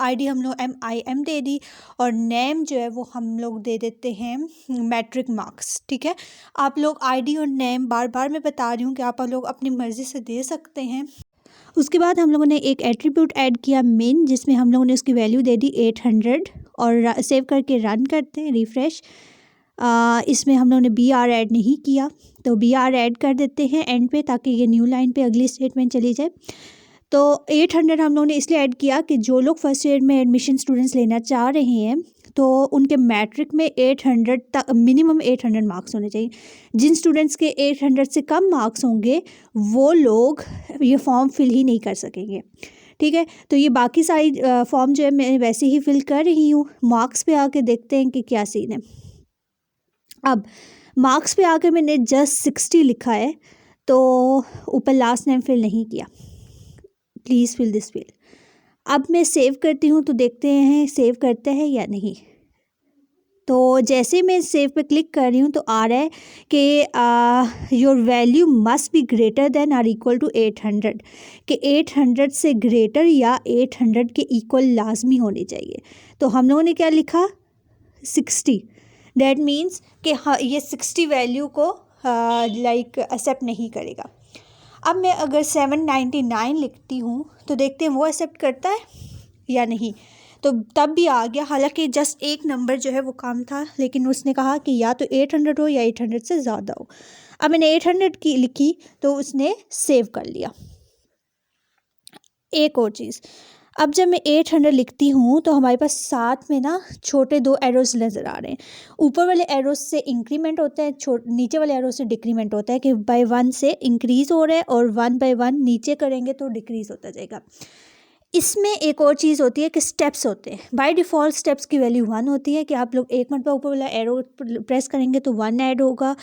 आईडी हम लोग MIM दे दी, और नेम जो है वो हम लोग दे देते हैं मैट्रिक मार्क्स। ठीक है, आप लोग आईडी और नेम बार बार मैं बता रही हूँ कि आप लोग अपनी मर्ज़ी से दे सकते हैं। उसके बाद हम लोगों ने एक एट्रीब्यूट ऐड किया मिन, जिसमें हम लोगों ने उसकी वैल्यू दे दी 800, और सेव करके रन करते हैं रिफ़्रेश। इसमें हम लोगों ने BR ऐड नहीं किया तो BR ऐड कर देते हैं एंड पे, ताकि ये न्यू लाइन पे अगली स्टेटमेंट चली जाए। तो 800 हम लोगों ने इसलिए ऐड किया कि जो लोग फर्स्ट ईयर में एडमिशन स्टूडेंट्स लेना चाह रहे हैं तो उनके मैट्रिक में 800 तक मिनिमम 800 मार्क्स होने चाहिए। जिन स्टूडेंट्स के 800 से कम मार्क्स होंगे वो लोग ये फॉर्म फिल ही नहीं कर सकेंगे, ठीक है। तो ये बाकी सारी फॉर्म जो है मैं वैसे ही फिल कर रही हूँ। मार्क्स पे आके देखते हैं कि क्या सीन है। अब मार्क्स पे आकर मैंने जस्ट 60 लिखा है, तो ऊपर लास्ट नेम फिल नहीं किया, प्लीज़ फिल दिस फील्ड। अब मैं सेव करती हूँ तो देखते हैं सेव करता है या नहीं। तो जैसे मैं सेव पे क्लिक कर रही हूँ तो आ रहा है कि your value must be greater than or equal to 800, कि 800 से ग्रेटर या 800 के इक्वल लाजमी होनी चाहिए। तो हम लोगों ने क्या लिखा 60, दैट मीन्स कि हाँ ये 60 वैल्यू को लाइक एक्सेप्ट नहीं करेगा। अब मैं अगर 799 लिखती हूँ तो देखते हैं वो एक्सेप्ट करता है या नहीं। तो तब भी आ गया, हालांकि जस्ट एक नंबर जो है वो कम था, लेकिन उसने कहा कि या तो 800 हो या 800 से ज़्यादा हो। अब मैंने 800 की लिखी तो उसने सेव कर लिया। एक और चीज़, अब जब मैं 800 लिखती हूँ तो हमारे पास साथ में ना छोटे 2 एरोस नज़र आ रहे हैं। ऊपर वाले एरोस से इंक्रीमेंट होता है, नीचे वाले एरोस से डिक्रीमेंट होता है, कि बाय 1 से इंक्रीज़ हो रहा है और 1 बाय 1 नीचे करेंगे तो डिक्रीज़ होता जाएगा। इसमें एक और चीज़ होती है कि स्टेप्स होते हैं। बाय डिफ़ॉल्ट स्टेप्स की वैल्यू 1 होती है, कि आप लोग एक मिनट पर ऊपर वाला एरो प्रेस करेंगे तो 1 ऐड होगा,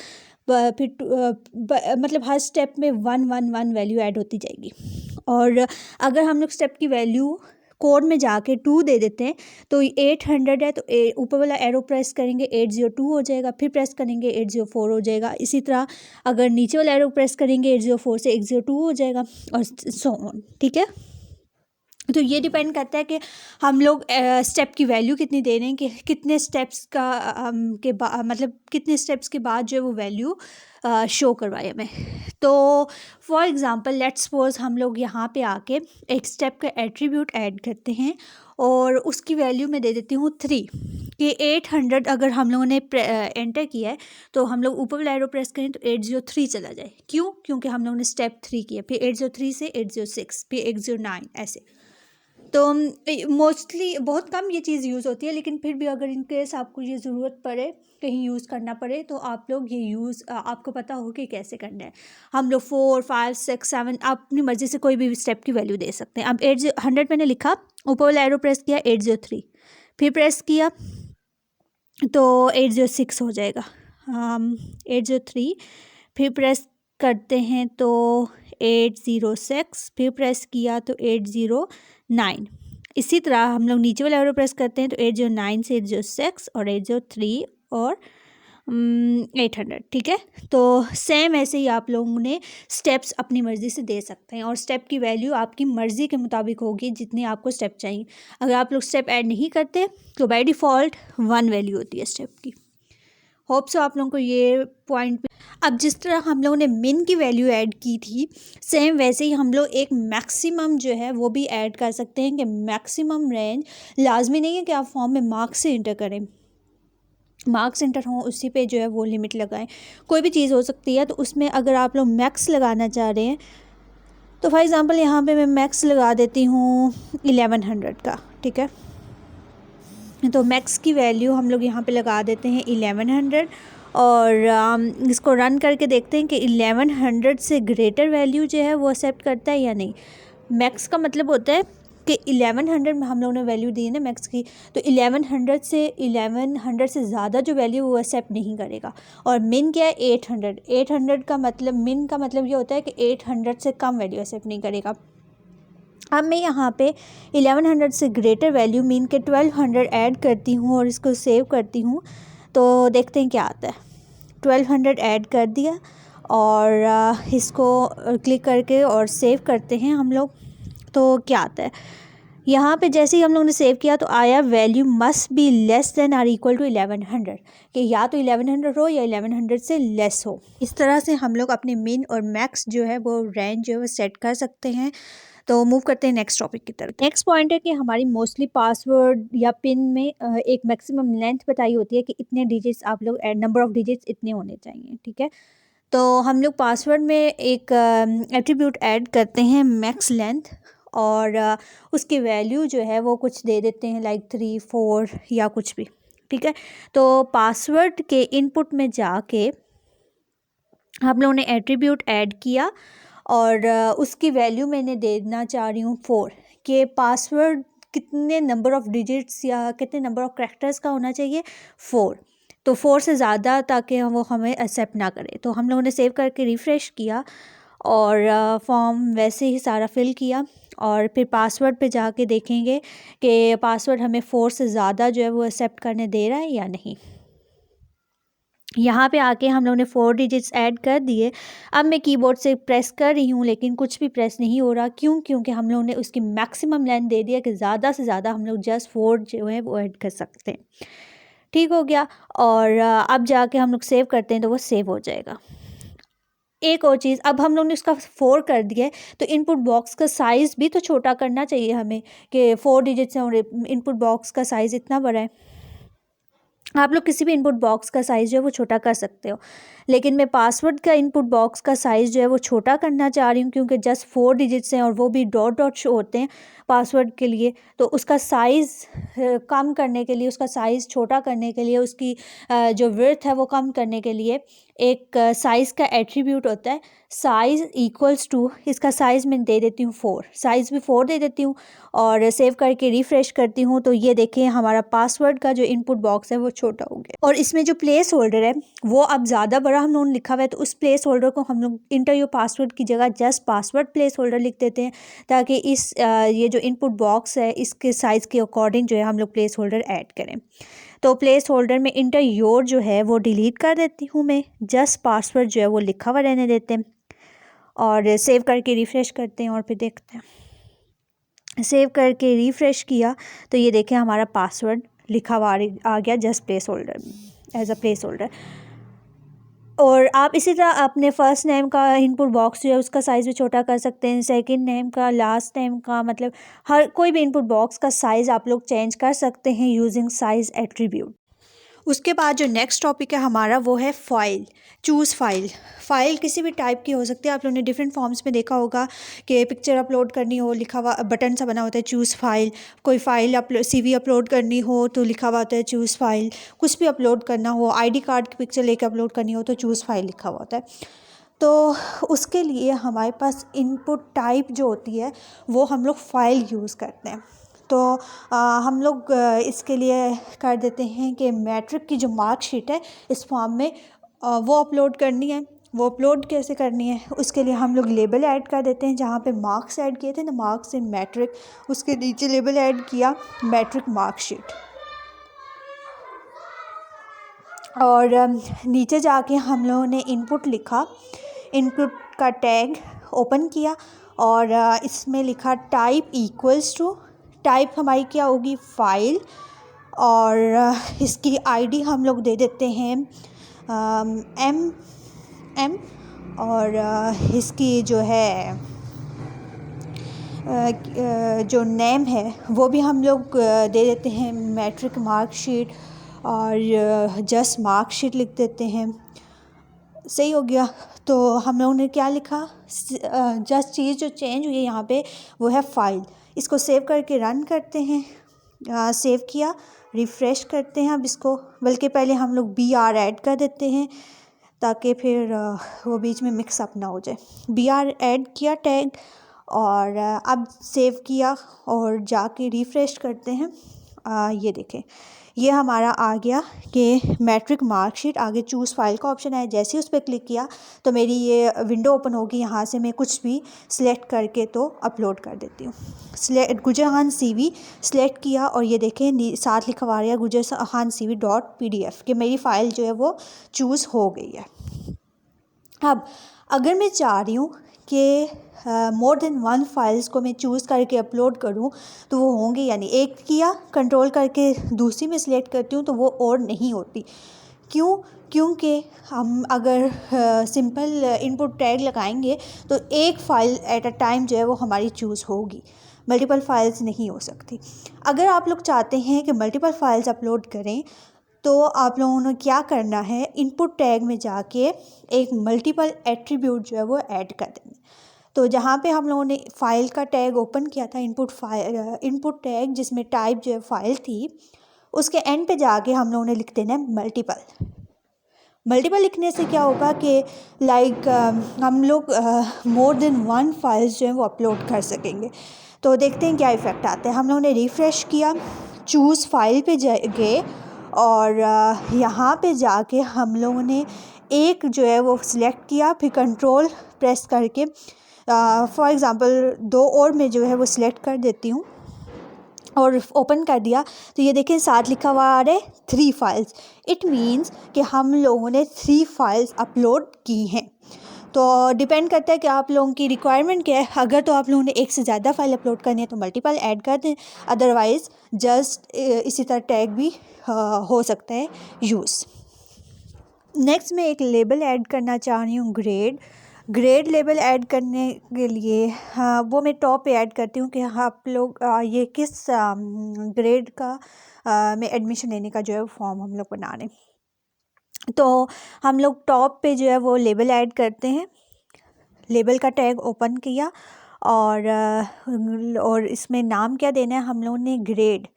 फिर मतलब हर स्टेप में 1 1 1 वैल्यू ऐड होती जाएगी। और अगर हम लोग स्टेप की वैल्यू कोड में जाके 2 दे देते हैं तो 800 है तो ऊपर वाला एरो प्रेस करेंगे 802 हो जाएगा, फिर प्रेस करेंगे 804 हो जाएगा। इसी तरह अगर नीचे वाला एरो प्रेस करेंगे 804 से 802 हो जाएगा और सो ऑन, ठीक है। तो ये डिपेंड करता है कि हम लोग स्टेप की वैल्यू कितनी दे रहे हैं, कि कितने स्टेप्स का मतलब कितने स्टेप्स के बाद जो है वो वैल्यू शो करवाए हमें। तो फॉर एग्ज़ाम्पल लेट्स सपोज हम लोग यहाँ पे आके एक स्टेप का एट्रीब्यूट ऐड करते हैं और उसकी वैल्यू मैं दे देती हूँ 3, कि 800 अगर हम लोगों ने एंटर किया है तो हम लोग ऊपर वाला एरो प्रेस करें तो 803 चला जाए। क्यों? क्योंकि हम लोगों ने स्टेप 3 किया, फिर 803 से 806, फिर 809 ऐसे। तो मोस्टली बहुत कम ये चीज़ यूज़ होती है, लेकिन फिर भी अगर इन केस आपको ये ज़रूरत पड़े, कहीं यूज़ करना पड़े, तो आप लोग ये यूज़ आपको पता हो कि कैसे करना है। हम लोग 4 5 6 7 आप अपनी मर्ज़ी से कोई भी स्टेप की वैल्यू दे सकते हैं। अब 800 मैंने लिखा, ऊपर वाला एरो प्रेस किया 803, फिर प्रेस किया तो 806 हो जाएगा। 803 फिर प्रेस करते हैं तो 806, फिर प्रेस किया तो 809। इसी तरह हम लोग नीचे वाला एरो प्रेस करते हैं तो 809 से 806 और 803 और 800, ठीक है। तो सेम ऐसे ही आप लोगों ने स्टेप्स अपनी मर्ज़ी से दे सकते हैं और स्टेप की वैल्यू आपकी मर्ज़ी के मुताबिक होगी जितने आपको स्टेप चाहिए। अगर आप लोग स्टेप ऐड नहीं करते तो बाय डिफ़ॉल्ट 1 वैल्यू होती है स्टेप की। होप सो आप लोगों को ये पॉइंट। अब जिस तरह हम लोगों ने मिन की वैल्यू ऐड की थी, सेम वैसे ही हम लोग एक मैक्सिमम जो है वो भी ऐड कर सकते हैं, कि मैक्सिमम रेंज लाजमी नहीं है कि आप फॉर्म में मार्क्स से इंटर करें, मार्क्स इंटर हों उसी पे जो है वो लिमिट लगाएं। कोई भी चीज़ हो सकती है, तो उसमें अगर आप लोग मैक्स लगाना चाह रहे हैं तो फॉर एग्ज़ाम्पल यहाँ पे मैं मैक्स लगा देती हूँ 1100 का, ठीक है। तो मैक्स की वैल्यू हम लोग यहाँ पे लगा देते हैं 1100 और इसको रन करके देखते हैं कि 1100 से ग्रेटर वैल्यू जो है वो एक्सेप्ट करता है या नहीं। मैक्स का मतलब होता है कि 1100 में हम लोगों ने वैल्यू दी है ना मैक्स की, तो 1100 से ज़्यादा जो वैल्यू वो एक्सेप्ट नहीं करेगा। और मिन क्या है 800 का मतलब, मिन का मतलब ये होता है कि 800 से कम वैल्यू एक्सेप्ट नहीं करेगा। अब मैं यहाँ पे 1100 से ग्रेटर वैल्यू मीन के 1200 ऐड करती हूँ और इसको सेव करती हूँ, तो देखते हैं क्या आता है। 1200 ऐड कर दिया और इसको क्लिक करके और सेव करते हैं हम लोग, तो क्या आता है यहाँ पे। जैसे ही हम लोगों ने सेव किया तो आया value must be less than or equal to 1100, कि या तो 1100 हो या 1100 से लेस हो। इस तरह से हम लोग अपने मिन और मैक्स जो है वो रेंज जो है वो सेट कर सकते हैं। तो मूव करते हैं नेक्स्ट टॉपिक की तरफ। नेक्स्ट पॉइंट है कि हमारी मोस्टली पासवर्ड या पिन में एक मैक्सिमम लेंथ बताई होती है कि इतने डिजिट्स आप लोग नंबर ऑफ़ डिजिट्स इतने होने चाहिए, ठीक है। तो हम लोग पासवर्ड में एक एट्रीब्यूट ऐड करते हैं मैक्स लेंथ और उसकी वैल्यू जो है वो कुछ दे देते हैं लाइक 3 4 या कुछ भी, ठीक है। तो पासवर्ड के इनपुट में जाके हम लोगों ने एट्रीब्यूट ऐड किया और उसकी वैल्यू मैंने देना चाह रही हूँ 4 कि पासवर्ड कितने नंबर ऑफ़ डिजिट्स या कितने नंबर ऑफ़ कैरेक्टर्स का होना चाहिए, 4। तो 4 से ज़्यादा ताकि वो हमें एक्सेप्ट ना करे। तो हम लोगों ने सेव करके रिफ़्रेश किया और फॉर्म वैसे ही सारा फिल किया और फिर पासवर्ड पे जाके देखेंगे कि पासवर्ड हमें 4 से ज़्यादा जो है वो एक्सेप्ट करने दे रहा है या नहीं। यहाँ पे आके हम लोगों ने 4 डिजिट्स ऐड कर दिए। अब मैं कीबोर्ड से प्रेस कर रही हूँ लेकिन कुछ भी प्रेस नहीं हो रहा। क्यों? क्योंकि हम लोगों ने उसकी मैक्सिमम लेंथ दे दिया कि ज़्यादा से ज़्यादा हम लोग जस्ट 4 जो है वो ऐड कर सकते हैं। ठीक हो गया। और अब जाके हम लोग सेव करते हैं तो वो सेव हो जाएगा। एक और चीज़, अब हम लोग ने उसका 4 कर दिया है तो इनपुट बॉक्स का साइज़ भी तो छोटा करना चाहिए हमें कि 4 डिजिट्स हैं और इनपुट बॉक्स का साइज़ इतना बड़ा है। आप लोग किसी भी इनपुट बॉक्स का साइज़ जो है वो छोटा कर सकते हो, लेकिन मैं पासवर्ड का इनपुट बॉक्स का साइज़ जो है वो छोटा करना चाह रही हूँ क्योंकि जस्ट 4 डिजिट्स हैं और वो भी डॉट डॉट शो होते हैं पासवर्ड के लिए। तो उसका साइज़ कम करने के लिए, उसका साइज़ छोटा करने के लिए, उसकी जो विड्थ है वो कम करने के लिए एक साइज़ का एट्रीब्यूट होता है, साइज़ इक्वल्स टू, इसका साइज़ मैं दे देती हूँ 4, साइज़ भी 4 दे देती हूँ और सेव करके रिफ़्रेश करती हूँ तो ये देखिए हमारा पासवर्ड का जो इनपुट बॉक्स है वो छोटा हो गया। और इसमें जो प्लेस होल्डर है वो अब ज़्यादा बड़ा हम लोगों ने लिखा हुआ है, तो उस प्लेस होल्डर को हम लोग इंटर योर पासवर्ड की जगह जस्ट पासवर्ड प्लेस होल्डर लिख देते हैं ताकि इस ये जो इनपुट बॉक्स है इसके साइज़ के अकॉर्डिंग जो है हम लोग प्लेस होल्डर ऐड करें। तो प्लेस होल्डर में इंटर योर जो है वो डिलीट कर देती हूँ मैं, जस्ट पासवर्ड जो है वो लिखा हुआ रहने देते हैं और सेव करके रिफ़्रेश करते हैं और फिर देखते हैं। सेव करके रिफ़्रेश किया तो ये देखें हमारा पासवर्ड लिखा हुआ आ गया just placeholder, as a placeholder. और आप इसी तरह अपने फ़र्स्ट नेम का इनपुट बॉक्स जो है उसका साइज़ भी छोटा कर सकते हैं, सेकंड नेम का, लास्ट नेम का, मतलब हर कोई भी इनपुट बॉक्स का साइज़ आप लोग चेंज कर सकते हैं यूजिंग साइज़ एट्रीब्यूट। उसके बाद जो नेक्स्ट टॉपिक है हमारा वो है फ़ाइल, चूज़ फ़ाइल। फ़ाइल किसी भी टाइप की हो सकती है। आप लोगों ने डिफरेंट फॉर्म्स में देखा होगा कि पिक्चर अपलोड करनी हो, लिखा हुआ बटन सा बना होता है चूज़ फ़ाइल। कोई फ़ाइल CV अपलोड करनी हो तो लिखा हुआ होता है चूज़ फ़ाइल। कुछ भी अपलोड करना हो, ID कार्ड की पिक्चर लेकर अपलोड करनी हो तो चूज़ फ़ाइल लिखा हुआ होता है। तो उसके लिए हमारे पास इनपुट टाइप जो होती है वो हम लोग फ़ाइल यूज़ करते हैं। तो हम लोग इसके लिए कर देते हैं कि मैट्रिक की जो मार्कशीट है इस फॉर्म में वो अपलोड करनी है। वो अपलोड कैसे करनी है उसके लिए हम लोग लेबल ऐड कर देते हैं। जहाँ पे मार्क्स ऐड किए थे ना, मार्क्स इन मैट्रिक, उसके नीचे लेबल ऐड किया मैट्रिक मार्कशीट। और नीचे जाके हम लोगों ने इनपुट लिखा, इनपुट का टैग ओपन किया और इसमें लिखा टाइप इक्वल्स टू, टाइप हमारी क्या होगी, फ़ाइल। और इसकी आईडी हम लोग दे देते हैं M और इसकी जो है जो नेम है वो भी हम लोग दे देते हैं मैट्रिक मार्कशीट और जस्ट मार्कशीट लिख देते हैं। सही हो गया। तो हम लोगों ने क्या लिखा, जस्ट चीज़ जो चेंज हुई है यहाँ पे वो है फ़ाइल। इसको सेव करके रन करते हैं। सेव किया, रिफ़्रेश करते हैं। अब इसको बल्कि पहले हम लोग BR ऐड कर देते हैं ताकि फिर वो बीच में मिक्स अप ना हो जाए। BR ऐड किया टैग और अब सेव किया और जाके रिफ़्रेश करते हैं। ये देखें ये हमारा आ गया कि मैट्रिक मार्कशीट, आगे चूज़ फ़ाइल का ऑप्शन है। जैसे ही उस पर क्लिक किया तो मेरी ये विंडो ओपन होगी। यहाँ से मैं कुछ भी सिलेक्ट करके तो अपलोड कर देती हूँ। गुजर खान CV सिलेक्ट किया और ये देखें साथ लिखा हुआ है गुजर खान CV .pdf कि मेरी फ़ाइल जो है वो चूज़ हो गई है। अब अगर मैं चाह रही हूँ कि मोर देन 1 फाइल्स को मैं चूज़ करके अपलोड करूँ तो वो होंगे, यानी एक किया कंट्रोल करके दूसरी में सिलेक्ट करती हूँ तो वो और नहीं होती। क्यों? क्योंकि हम अगर सिंपल इनपुट टैग लगाएंगे तो एक फ़ाइल एट अ टाइम जो है वो हमारी चूज़ होगी, मल्टीपल फाइल्स नहीं हो सकती। अगर आप लोग चाहते हैं कि मल्टीपल फाइल्स अपलोड करें तो आप लोगों ने क्या करना है, इनपुट टैग में जाके एक मल्टीपल एट्रीब्यूट जो है वो ऐड कर देना। तो जहाँ पे हम लोगों ने फ़ाइल का टैग ओपन किया था, इनपुट टैग जिसमें टाइप जो है फ़ाइल थी, उसके एंड पे जाके हम लोगों ने लिख देना है मल्टीपल। मल्टीपल लिखने से क्या होगा कि लाइक हम लोग मोर देन वन फाइल्स जो है वो अपलोड कर सकेंगे। तो देखते हैं क्या इफ़ेक्ट आता है। हम लोगों ने रिफ़्रेश किया, चूज़ फाइल पे गए और यहाँ पे जाके हम लोगों ने एक जो है वो सिलेक्ट किया, फिर कंट्रोल प्रेस करके फॉर एग्ज़ाम्पल 2 और मैं जो है वो सिलेक्ट कर देती हूँ और ओपन कर दिया। तो ये देखें साथ लिखा हुआ आ रहा है 3 फाइल्स। इट मीन्स कि हम लोगों ने 3 फाइल्स अपलोड की हैं। तो डिपेंड करता है कि आप लोगों की रिक्वायरमेंट क्या है। अगर तो आप लोगों ने एक से ज़्यादा फाइल अपलोड करनी है तो मल्टीपल ऐड कर दें, अदरवाइज़ जस्ट इसी तरह टैग भी हो सकता है यूज़। नेक्स्ट मैं एक लेबल ऐड करना चाह रही हूँ, ग्रेड लेबल ऐड करने के लिए वो मैं टॉप पे ऐड करती हूँ कि आप लोग ये किस ग्रेड का में एडमिशन लेने का जो है फॉर्म हम लोग बना रहे हैं। तो हम लोग टॉप पे जो है वो लेबल ऐड करते हैं। लेबल का टैग ओपन किया और इसमें नाम क्या देना है हम लोगों ने ग्रेड,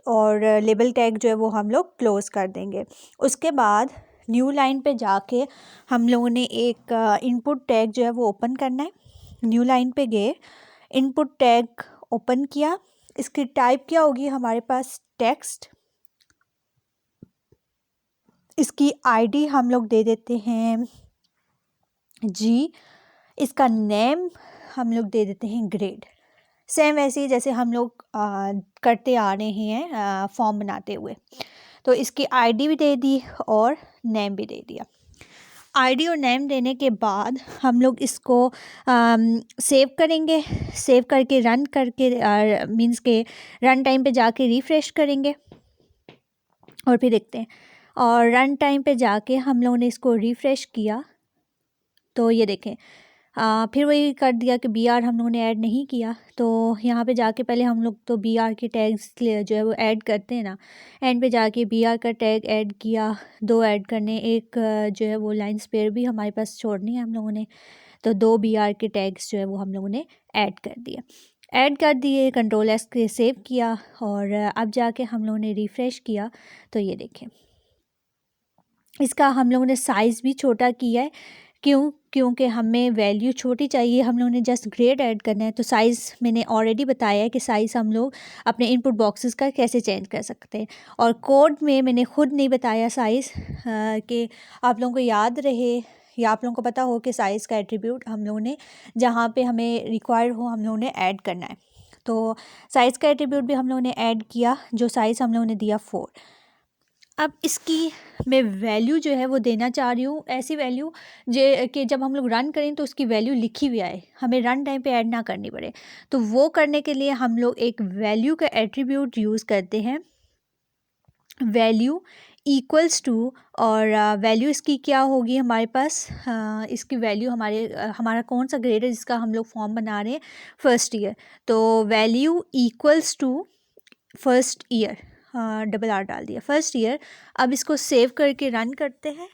और लेबल टैग जो है वो हम लोग क्लोज़ कर देंगे। उसके बाद न्यू लाइन पे जाके हम लोगों ने एक इनपुट टैग जो है वो ओपन करना है। न्यू लाइन पे गए, इनपुट टैग ओपन किया, इसकी टाइप क्या होगी हमारे पास टेक्स्ट। इसकी आईडी हम लोग दे देते हैं जी, इसका नेम हम लोग दे देते हैं ग्रेड। सेम वैसे ही जैसे हम लोग करते आ रहे हैं फॉर्म बनाते हुए। तो इसकी आईडी भी दे दी और नेम भी दे दिया। आईडी और नेम देने के बाद हम लोग इसको सेव करेंगे। सेव करके रन करके मींस के रन टाइम पे जाके रिफ़्रेश करेंगे और फिर देखते हैं। और रन टाइम पे जाके हम लोगों ने इसको रिफ़्रेश किया तो ये देखें फिर वही कर दिया कि BR हम लोगों ने ऐड नहीं किया। तो यहाँ पे जाके पहले हम लोग तो BR के टैग्स जो है वो ऐड करते हैं ना, एंड पे जाके BR का टैग ऐड किया, 2 ऐड करने, एक जो है वो लाइन स्पेयर भी हमारे पास छोड़नी है हम लोगों ने। तो 2 BR के टैग्स जो है वो हम लोगों ने ऐड कर दिए, कंट्रोल S के सेव किया और अब जाके हम लोगों ने रिफ़्रेश किया तो ये देखें इसका हम लोगों ने साइज़ भी छोटा किया है। क्योंकि हमें वैल्यू छोटी चाहिए, हम लोगों ने जस्ट ग्रेड ऐड करना है। तो साइज़ मैंने ऑलरेडी बताया है कि साइज़ हम लोग अपने इनपुट बॉक्सेस का कैसे चेंज कर सकते हैं। और कोड में मैंने खुद नहीं बताया साइज़ कि आप लोगों को याद रहे या आप लोगों को पता हो कि साइज़ का एट्रीब्यूट हम लोगों ने जहाँ पे हमें रिक्वायर हो हम लोगों ने ऐड करना है। तो साइज़ का एट्रीब्यूट भी हम लोगों ने ऐड किया, जो साइज़ हम लोगों ने दिया 4। अब इसकी मैं वैल्यू जो है वो देना चाह रही हूँ, ऐसी वैल्यू कि जब हम लोग रन करें तो उसकी वैल्यू लिखी हुई आए, हमें रन टाइम पे ऐड ना करनी पड़े। तो वो करने के लिए हम लोग एक वैल्यू का एट्रीब्यूट यूज़ करते हैं, वैल्यू इक्वल्स टू, और वैल्यू इसकी क्या होगी हमारे पास, इसकी वैल्यू हमारा कौन सा ग्रेड है जिसका हम लोग फॉर्म बना रहे हैं, फर्स्ट ईयर। तो value equals to first year, double R डाल दिया, फर्स्ट ईयर। अब इसको सेव करके रन करते हैं,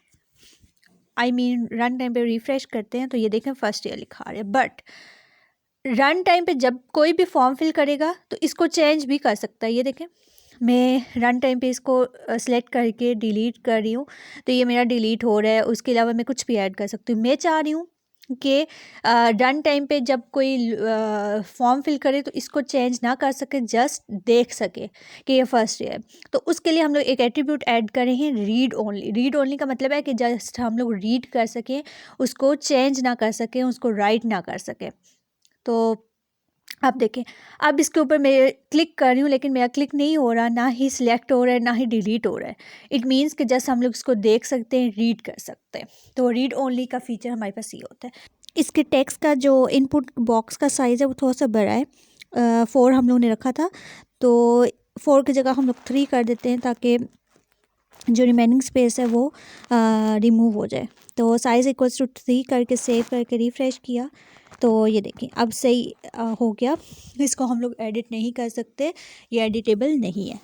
रन टाइम पे रिफ़्रेश करते हैं तो ये देखें फर्स्ट ईयर लिखा रहा है। बट रन टाइम पे जब कोई भी फॉर्म फिल करेगा तो इसको चेंज भी कर सकता है। ये देखें मैं रन टाइम पे इसको सेलेक्ट करके डिलीट कर रही हूँ तो ये मेरा डिलीट हो रहा है। उसके अलावा मैं कुछ भी ऐड कर सकती हूँ। मैं चाह रही हूँ कि रन टाइम पे जब कोई फॉर्म फिल करे तो इसको चेंज ना कर सके, जस्ट देख सके कि ये फर्स्ट ईयर है। तो उसके लिए हम लोग एक एट्रीब्यूट ऐड करे हैं, रीड ओनली। रीड ओनली का मतलब है कि जस्ट हम लोग रीड कर सकें, उसको चेंज ना कर सकें, उसको राइट ना कर सकें। तो अब देखें, अब इसके ऊपर मैं क्लिक कर रही हूँ लेकिन मेरा क्लिक नहीं हो रहा, ना ही सिलेक्ट हो रहा है ना ही डिलीट हो रहा है। इट मीन्स कि जस्ट हम लोग इसको देख सकते हैं, रीड कर सकते हैं। तो रीड ओनली का फीचर हमारे पास ये होता है। इसके टेक्स्ट का जो इनपुट बॉक्स का साइज़ है वो थोड़ा सा बड़ा है, 4 हम लोग ने रखा था तो 4 की जगह हम लोग 3 कर देते हैं ताकि जो रिमेनिंग स्पेस है वो रिमूव हो जाए। तो साइज़ इक्वल्स टू 3 करके सेव करके रिफ़्रेश किया तो ये देखिए अब सही हो गया। इसको हम लोग एडिट नहीं कर सकते, ये एडिटेबल नहीं है।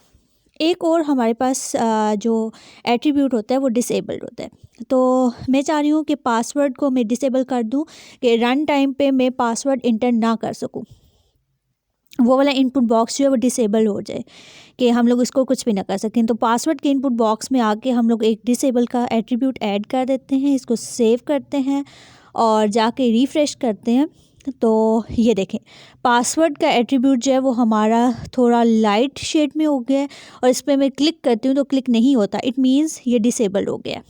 एक और हमारे पास जो एट्रीब्यूट होता है वो डिसेबल्ड होता है। तो मैं चाह रही हूँ कि पासवर्ड को मैं डिसेबल कर दूँ कि रन टाइम पे मैं पासवर्ड इंटर ना कर सकूँ। वो वाला इनपुट बॉक्स जो है वो डिसेबल हो जाए, कि हम लोग इसको कुछ भी ना कर सकें। तो पासवर्ड के इनपुट बॉक्स में आके हम लोग एक डिसेबल का एट्रीब्यूट ऐड कर देते हैं, इसको सेव करते हैं और जाके रिफ़्रेश करते हैं। तो ये देखें पासवर्ड का एट्रीब्यूट जो है वो हमारा थोड़ा लाइट शेड में हो गया है, और इस पर मैं क्लिक करती हूँ तो क्लिक नहीं होता, इट मीन्स ये डिसेबल हो गया।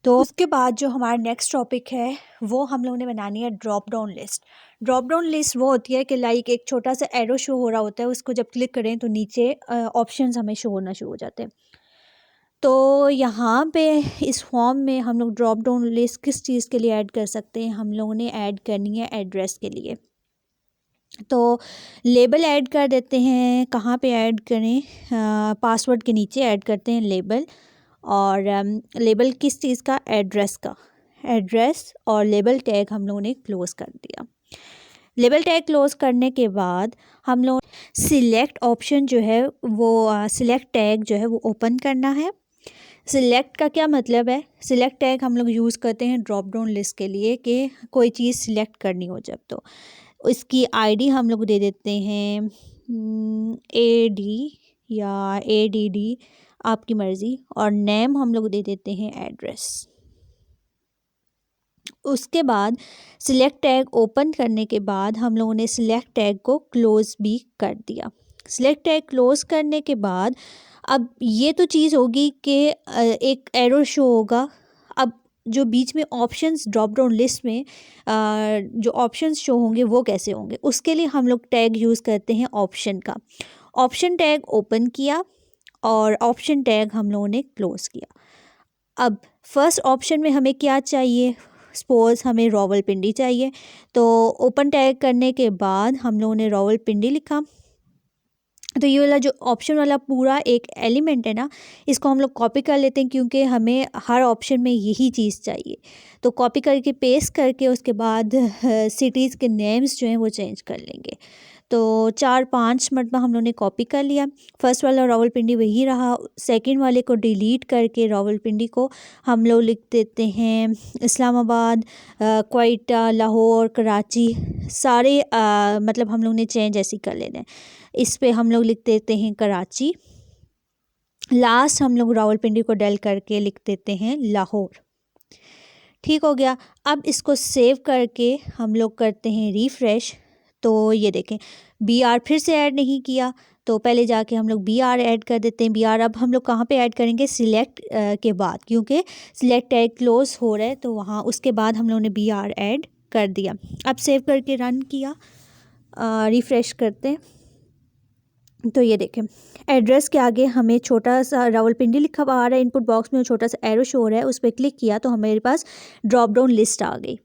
तो उसके बाद जो हमारा नेक्स्ट टॉपिक है वो हम लोगों ने बनानी है drop down list. Drop down list वो होती है कि लाइक एक छोटा सा एरो शो हो रहा होता है, उसको जब क्लिक करें तो नीचे ऑप्शंस हमें शो होना शुरू हो जाते हैं। तो यहाँ पे इस फॉर्म में हम लोग ड्रॉप डाउन लिस्ट किस चीज़ के लिए ऐड कर सकते हैं, हम लोगों ने ऐड करनी है एड्रेस के लिए। तो लेबल ऐड कर देते हैं, कहाँ पे ऐड करें, पासवर्ड के नीचे ऐड करते हैं लेबल। और लेबल किस चीज़ का, एड्रेस का, एड्रेस और लेबल टैग हम लोगों ने क्लोज़ कर दिया। लेबल टैग क्लोज़ करने के बाद हम लोग सिलेक्ट ऑप्शन जो है वो सिलेक्ट टैग जो है वो ओपन करना है। सिलेक्ट का क्या मतलब है, सिलेक्ट टैग हम लोग यूज़ करते हैं ड्रॉप डाउन लिस्ट के लिए कि कोई चीज़ सिलेक्ट करनी हो जब, तो इसकी आईडी हम लोग दे देते हैं AD या ADD, आपकी मर्ज़ी, और नेम हम लोग दे देते हैं एड्रेस। उसके बाद सिलेक्ट टैग ओपन करने के बाद हम लोगों ने सिलेक्ट टैग को क्लोज़ भी कर दिया। सिलेक्ट टैग क्लोज़ करने के बाद अब ये तो चीज़ होगी कि एक एरो शो होगा। अब जो बीच में ऑप्शंस ड्रॉप डाउन लिस्ट में जो ऑप्शंस शो होंगे वो कैसे होंगे, उसके लिए हम लोग टैग यूज़ करते हैं ऑप्शन का। ऑप्शन टैग ओपन किया और ऑप्शन टैग हम लोगों ने क्लोज़ किया। अब फर्स्ट ऑप्शन में हमें क्या चाहिए, सपोज़ हमें रावलपिंडी चाहिए, तो ओपन टैग करने के बाद हम लोगों ने रावलपिंडी लिखा। तो ये वाला जो ऑप्शन वाला पूरा एक एलिमेंट है ना, इसको हम लोग कॉपी कर लेते हैं क्योंकि हमें हर ऑप्शन में यही चीज़ चाहिए। तो कॉपी करके पेस्ट करके उसके बाद सिटीज़ के नेम्स जो हैं वो चेंज कर लेंगे। तो 4-5 मरतबा हम लोगों ने कॉपी कर लिया। फर्स्ट वाला रावलपिंडी वही रहा, सेकंड वाले को डिलीट करके रावलपिंडी को हम लोग लिख देते हैं इस्लामाबाद, क्वेटा, लाहौर, कराची, सारे मतलब हम लोग ने चेंज ऐसे कर लेना है। इस पे हम लोग लिख देते हैं कराची, लास्ट हम लोग रावलपिंडी को डेल करके लिख देते हैं लाहौर। ठीक हो गया। अब इसको सेव करके हम लोग करते हैं रिफ़्रेश। तो ये देखें BR फिर से ऐड नहीं किया, तो पहले जाके हम लोग BR ऐड कर देते हैं। BR अब हम लोग कहाँ पे ऐड करेंगे, सिलेक्ट के बाद, क्योंकि सिलेक्ट टैग क्लोज़ हो रहा है तो वहाँ उसके बाद हम लोगों ने BR ऐड कर दिया। अब सेव करके रन किया, रिफ़्रेश करते हैं तो ये देखें एड्रेस के आगे हमें छोटा सा रावलपिंडी लिखा आ रहा है, इनपुट बॉक्स में छोटा सा एरो शो हो रहा है, उस पर क्लिक किया तो हमारे पास ड्रॉप डाउन लिस्ट आ गई।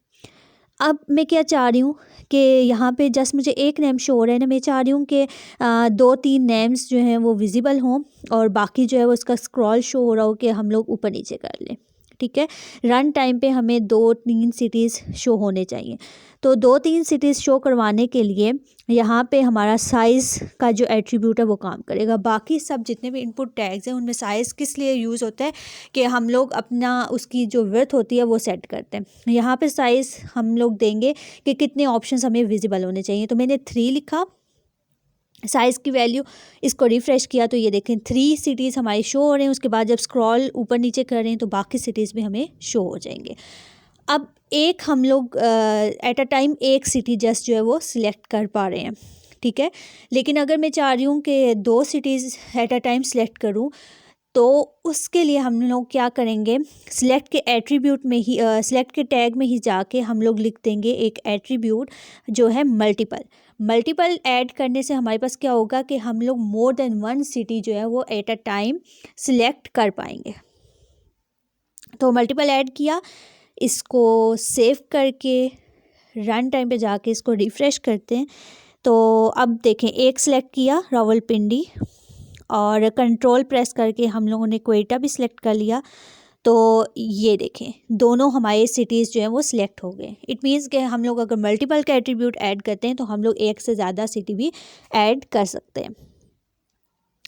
अब मैं क्या चाह रही हूँ कि यहाँ पे जस्ट मुझे एक नेम शो हो रहा है ना, मैं चाह रही हूँ कि 2-3 नेम्स जो हैं वो विजिबल हों और बाकी जो है वो उसका स्क्रॉल शो हो रहा हो कि हम लोग ऊपर नीचे कर लें। ठीक है, रन टाइम पे हमें 2-3 सिटीज़ शो होने चाहिए। तो 2-3 सिटीज़ शो करवाने के लिए यहाँ पे हमारा साइज़ का जो एट्रीब्यूट है वो काम करेगा। बाकी सब जितने भी इनपुट टैग्स हैं उनमें साइज़ किस लिए यूज़ होता है कि हम लोग अपना उसकी जो विड्थ होती है वो सेट करते हैं। यहाँ पे साइज़ हम लोग देंगे कि कितने ऑप्शंस हमें विजिबल होने चाहिए। तो मैंने 3 लिखा साइज़ की वैल्यू, इसको रिफ़्रेश किया तो ये देखें 3 सिटीज़ हमारे शो हो रहे हैं। उसके बाद जब स्क्रॉल ऊपर नीचे कर रहे हैं तो बाकी सिटीज़ भी हमें शो हो जाएंगे। अब एक हम लोग एट अ टाइम एक सिटी जस्ट जो है वो सिलेक्ट कर पा रहे हैं। ठीक है, लेकिन अगर मैं चाह रही हूँ कि 2 cities at a time select करूँ तो उसके लिए हम लोग क्या करेंगे, सिलेक्ट के एट्रीब्यूट में ही सिलेक्ट के टैग में ही जाके हम लोग लिख देंगे एक एट्रीब्यूट जो है मल्टीपल। मल्टीपल ऐड करने से हमारे पास क्या होगा कि हम लोग मोर देन 1 सिटी जो है वो एट अ टाइम सिलेक्ट कर पाएंगे। तो मल्टीपल ऐड किया, इसको सेव करके रन टाइम पे जाके इसको रिफ़्रेश करते हैं। तो अब देखें एक सिलेक्ट किया रावलपिंडी और कंट्रोल प्रेस करके हम लोगों ने क्वेटा भी सिलेक्ट कर लिया। तो ये देखें दोनों हमारे सिटीज़ जो हैं वो सिलेक्ट हो गए। इट मीन्स कि हम लोग अगर मल्टीपल का एट्रीब्यूट ऐड करते हैं तो हम लोग एक से ज़्यादा सिटी भी ऐड कर सकते हैं।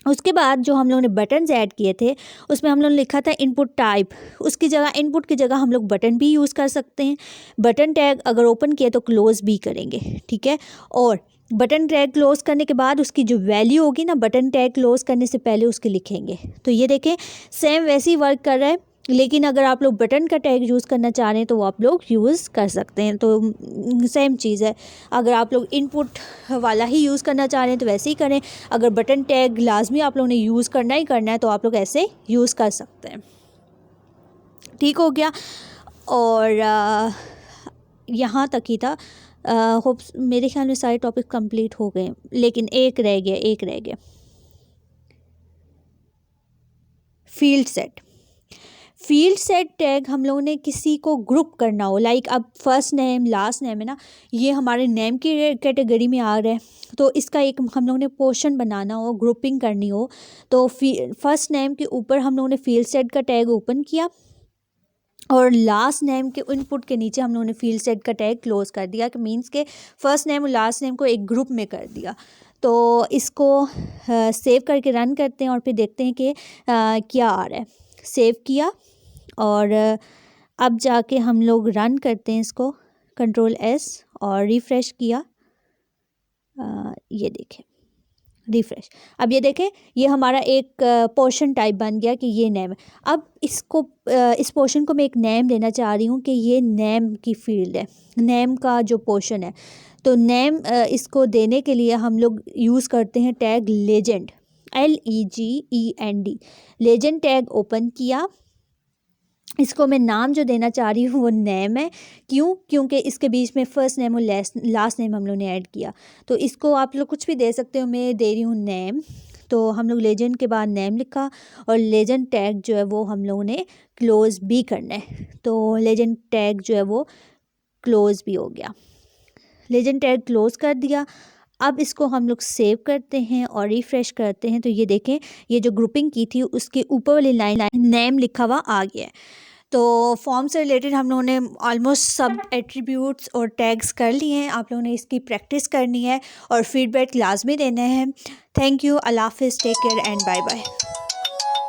उसके बाद जो हम लोगों ने बटन्स ऐड किए थे उसमें हम लोगों ने लिखा था इनपुट टाइप, उसकी जगह इनपुट की जगह हम लोग बटन भी यूज़ कर सकते हैं। बटन टैग अगर ओपन किया तो क्लोज़ भी करेंगे। ठीक है, और बटन टैग क्लोज करने के बाद उसकी जो वैल्यू होगी ना, बटन टैग क्लोज करने से पहले उसके लिखेंगे। तो ये देखें सेम वैसे ही वर्क कर रहा है, लेकिन अगर आप लोग बटन का टैग यूज़ करना चाह रहे हैं तो वो आप लोग यूज़ कर सकते हैं। तो सेम चीज़ है, अगर आप लोग इनपुट वाला ही यूज़ करना चाह रहे हैं तो वैसे ही करें, अगर बटन टैग लाजमी आप लोगों ने यूज़ करना ही करना है तो आप लोग ऐसे यूज़ कर सकते हैं। ठीक हो गया। और यहाँ तक ही था। होप मेरे ख्याल में सारे टॉपिक कंप्लीट हो गए, लेकिन एक रह गया फील्ड सेट टैग हम लोगों ने किसी को ग्रुप करना हो, लाइक अब फर्स्ट नेम लास्ट नेम है ना, ये हमारे नेम की कैटेगरी में आ रहा है, तो इसका एक हम लोगों ने पोर्शन बनाना हो, ग्रुपिंग करनी हो, तो फर्स्ट नेम के ऊपर हम लोगों ने फील्ड सेट का टैग ओपन किया और लास्ट नेम के इनपुट के नीचे हम लोगों ने फील्ड सेट का टैग क्लोज कर दिया, कि मीन्स के फर्स्ट नेम और लास्ट नेम को एक ग्रुप में कर दिया। तो इसको सेव करके रन करते हैं और फिर देखते हैं कि क्या आ रहा है। सेव किया और अब जाके हम लोग रन करते हैं इसको, Ctrl+S और रिफ़्रेश किया। ये देखें रिफ़्रेश, अब ये देखें ये हमारा एक पोर्शन टाइप बन गया कि ये नेम है। अब इसको इस पोर्शन को मैं एक नेम देना चाह रही हूँ कि ये नेम की फील्ड है, नेम का जो पोर्शन है। तो नेम इसको देने के लिए हम लोग यूज़ करते हैं tag legend, LEGEND। Legend tag open किया, इसको मैं नाम जो देना चाह रही हूँ वो नेम है। क्यों? क्योंकि इसके बीच में फ़र्स्ट नेम और लास्ट नेम हम लोग ने ऐड किया। तो इसको आप लोग कुछ भी दे सकते हो, मैं दे रही हूँ नेम। तो हम लोग लेजेंड के बाद नेम लिखा और लेजेंड टैग जो है वो हम लोगों ने क्लोज़ भी करना है। तो लेजेंड टैग जो है वो क्लोज़ भी हो गया, लेजेंड टैग क्लोज़ कर दिया। अब इसको हम लोग सेव करते हैं और रिफ़्रेश करते हैं, तो ये देखें ये जो ग्रुपिंग की थी उसके ऊपर वाली लाइन नेम लिखा हुआ आ गया है। तो फॉर्म से रिलेटेड हम लोगों ने ऑलमोस्ट सब एट्रीब्यूट्स और टैग्स कर लिए हैं। आप लोगों ने इसकी प्रैक्टिस करनी है और फीडबैक लाजमी देना है। थैंक यू, अल्लाह हाफ़िज़, take care and bye bye.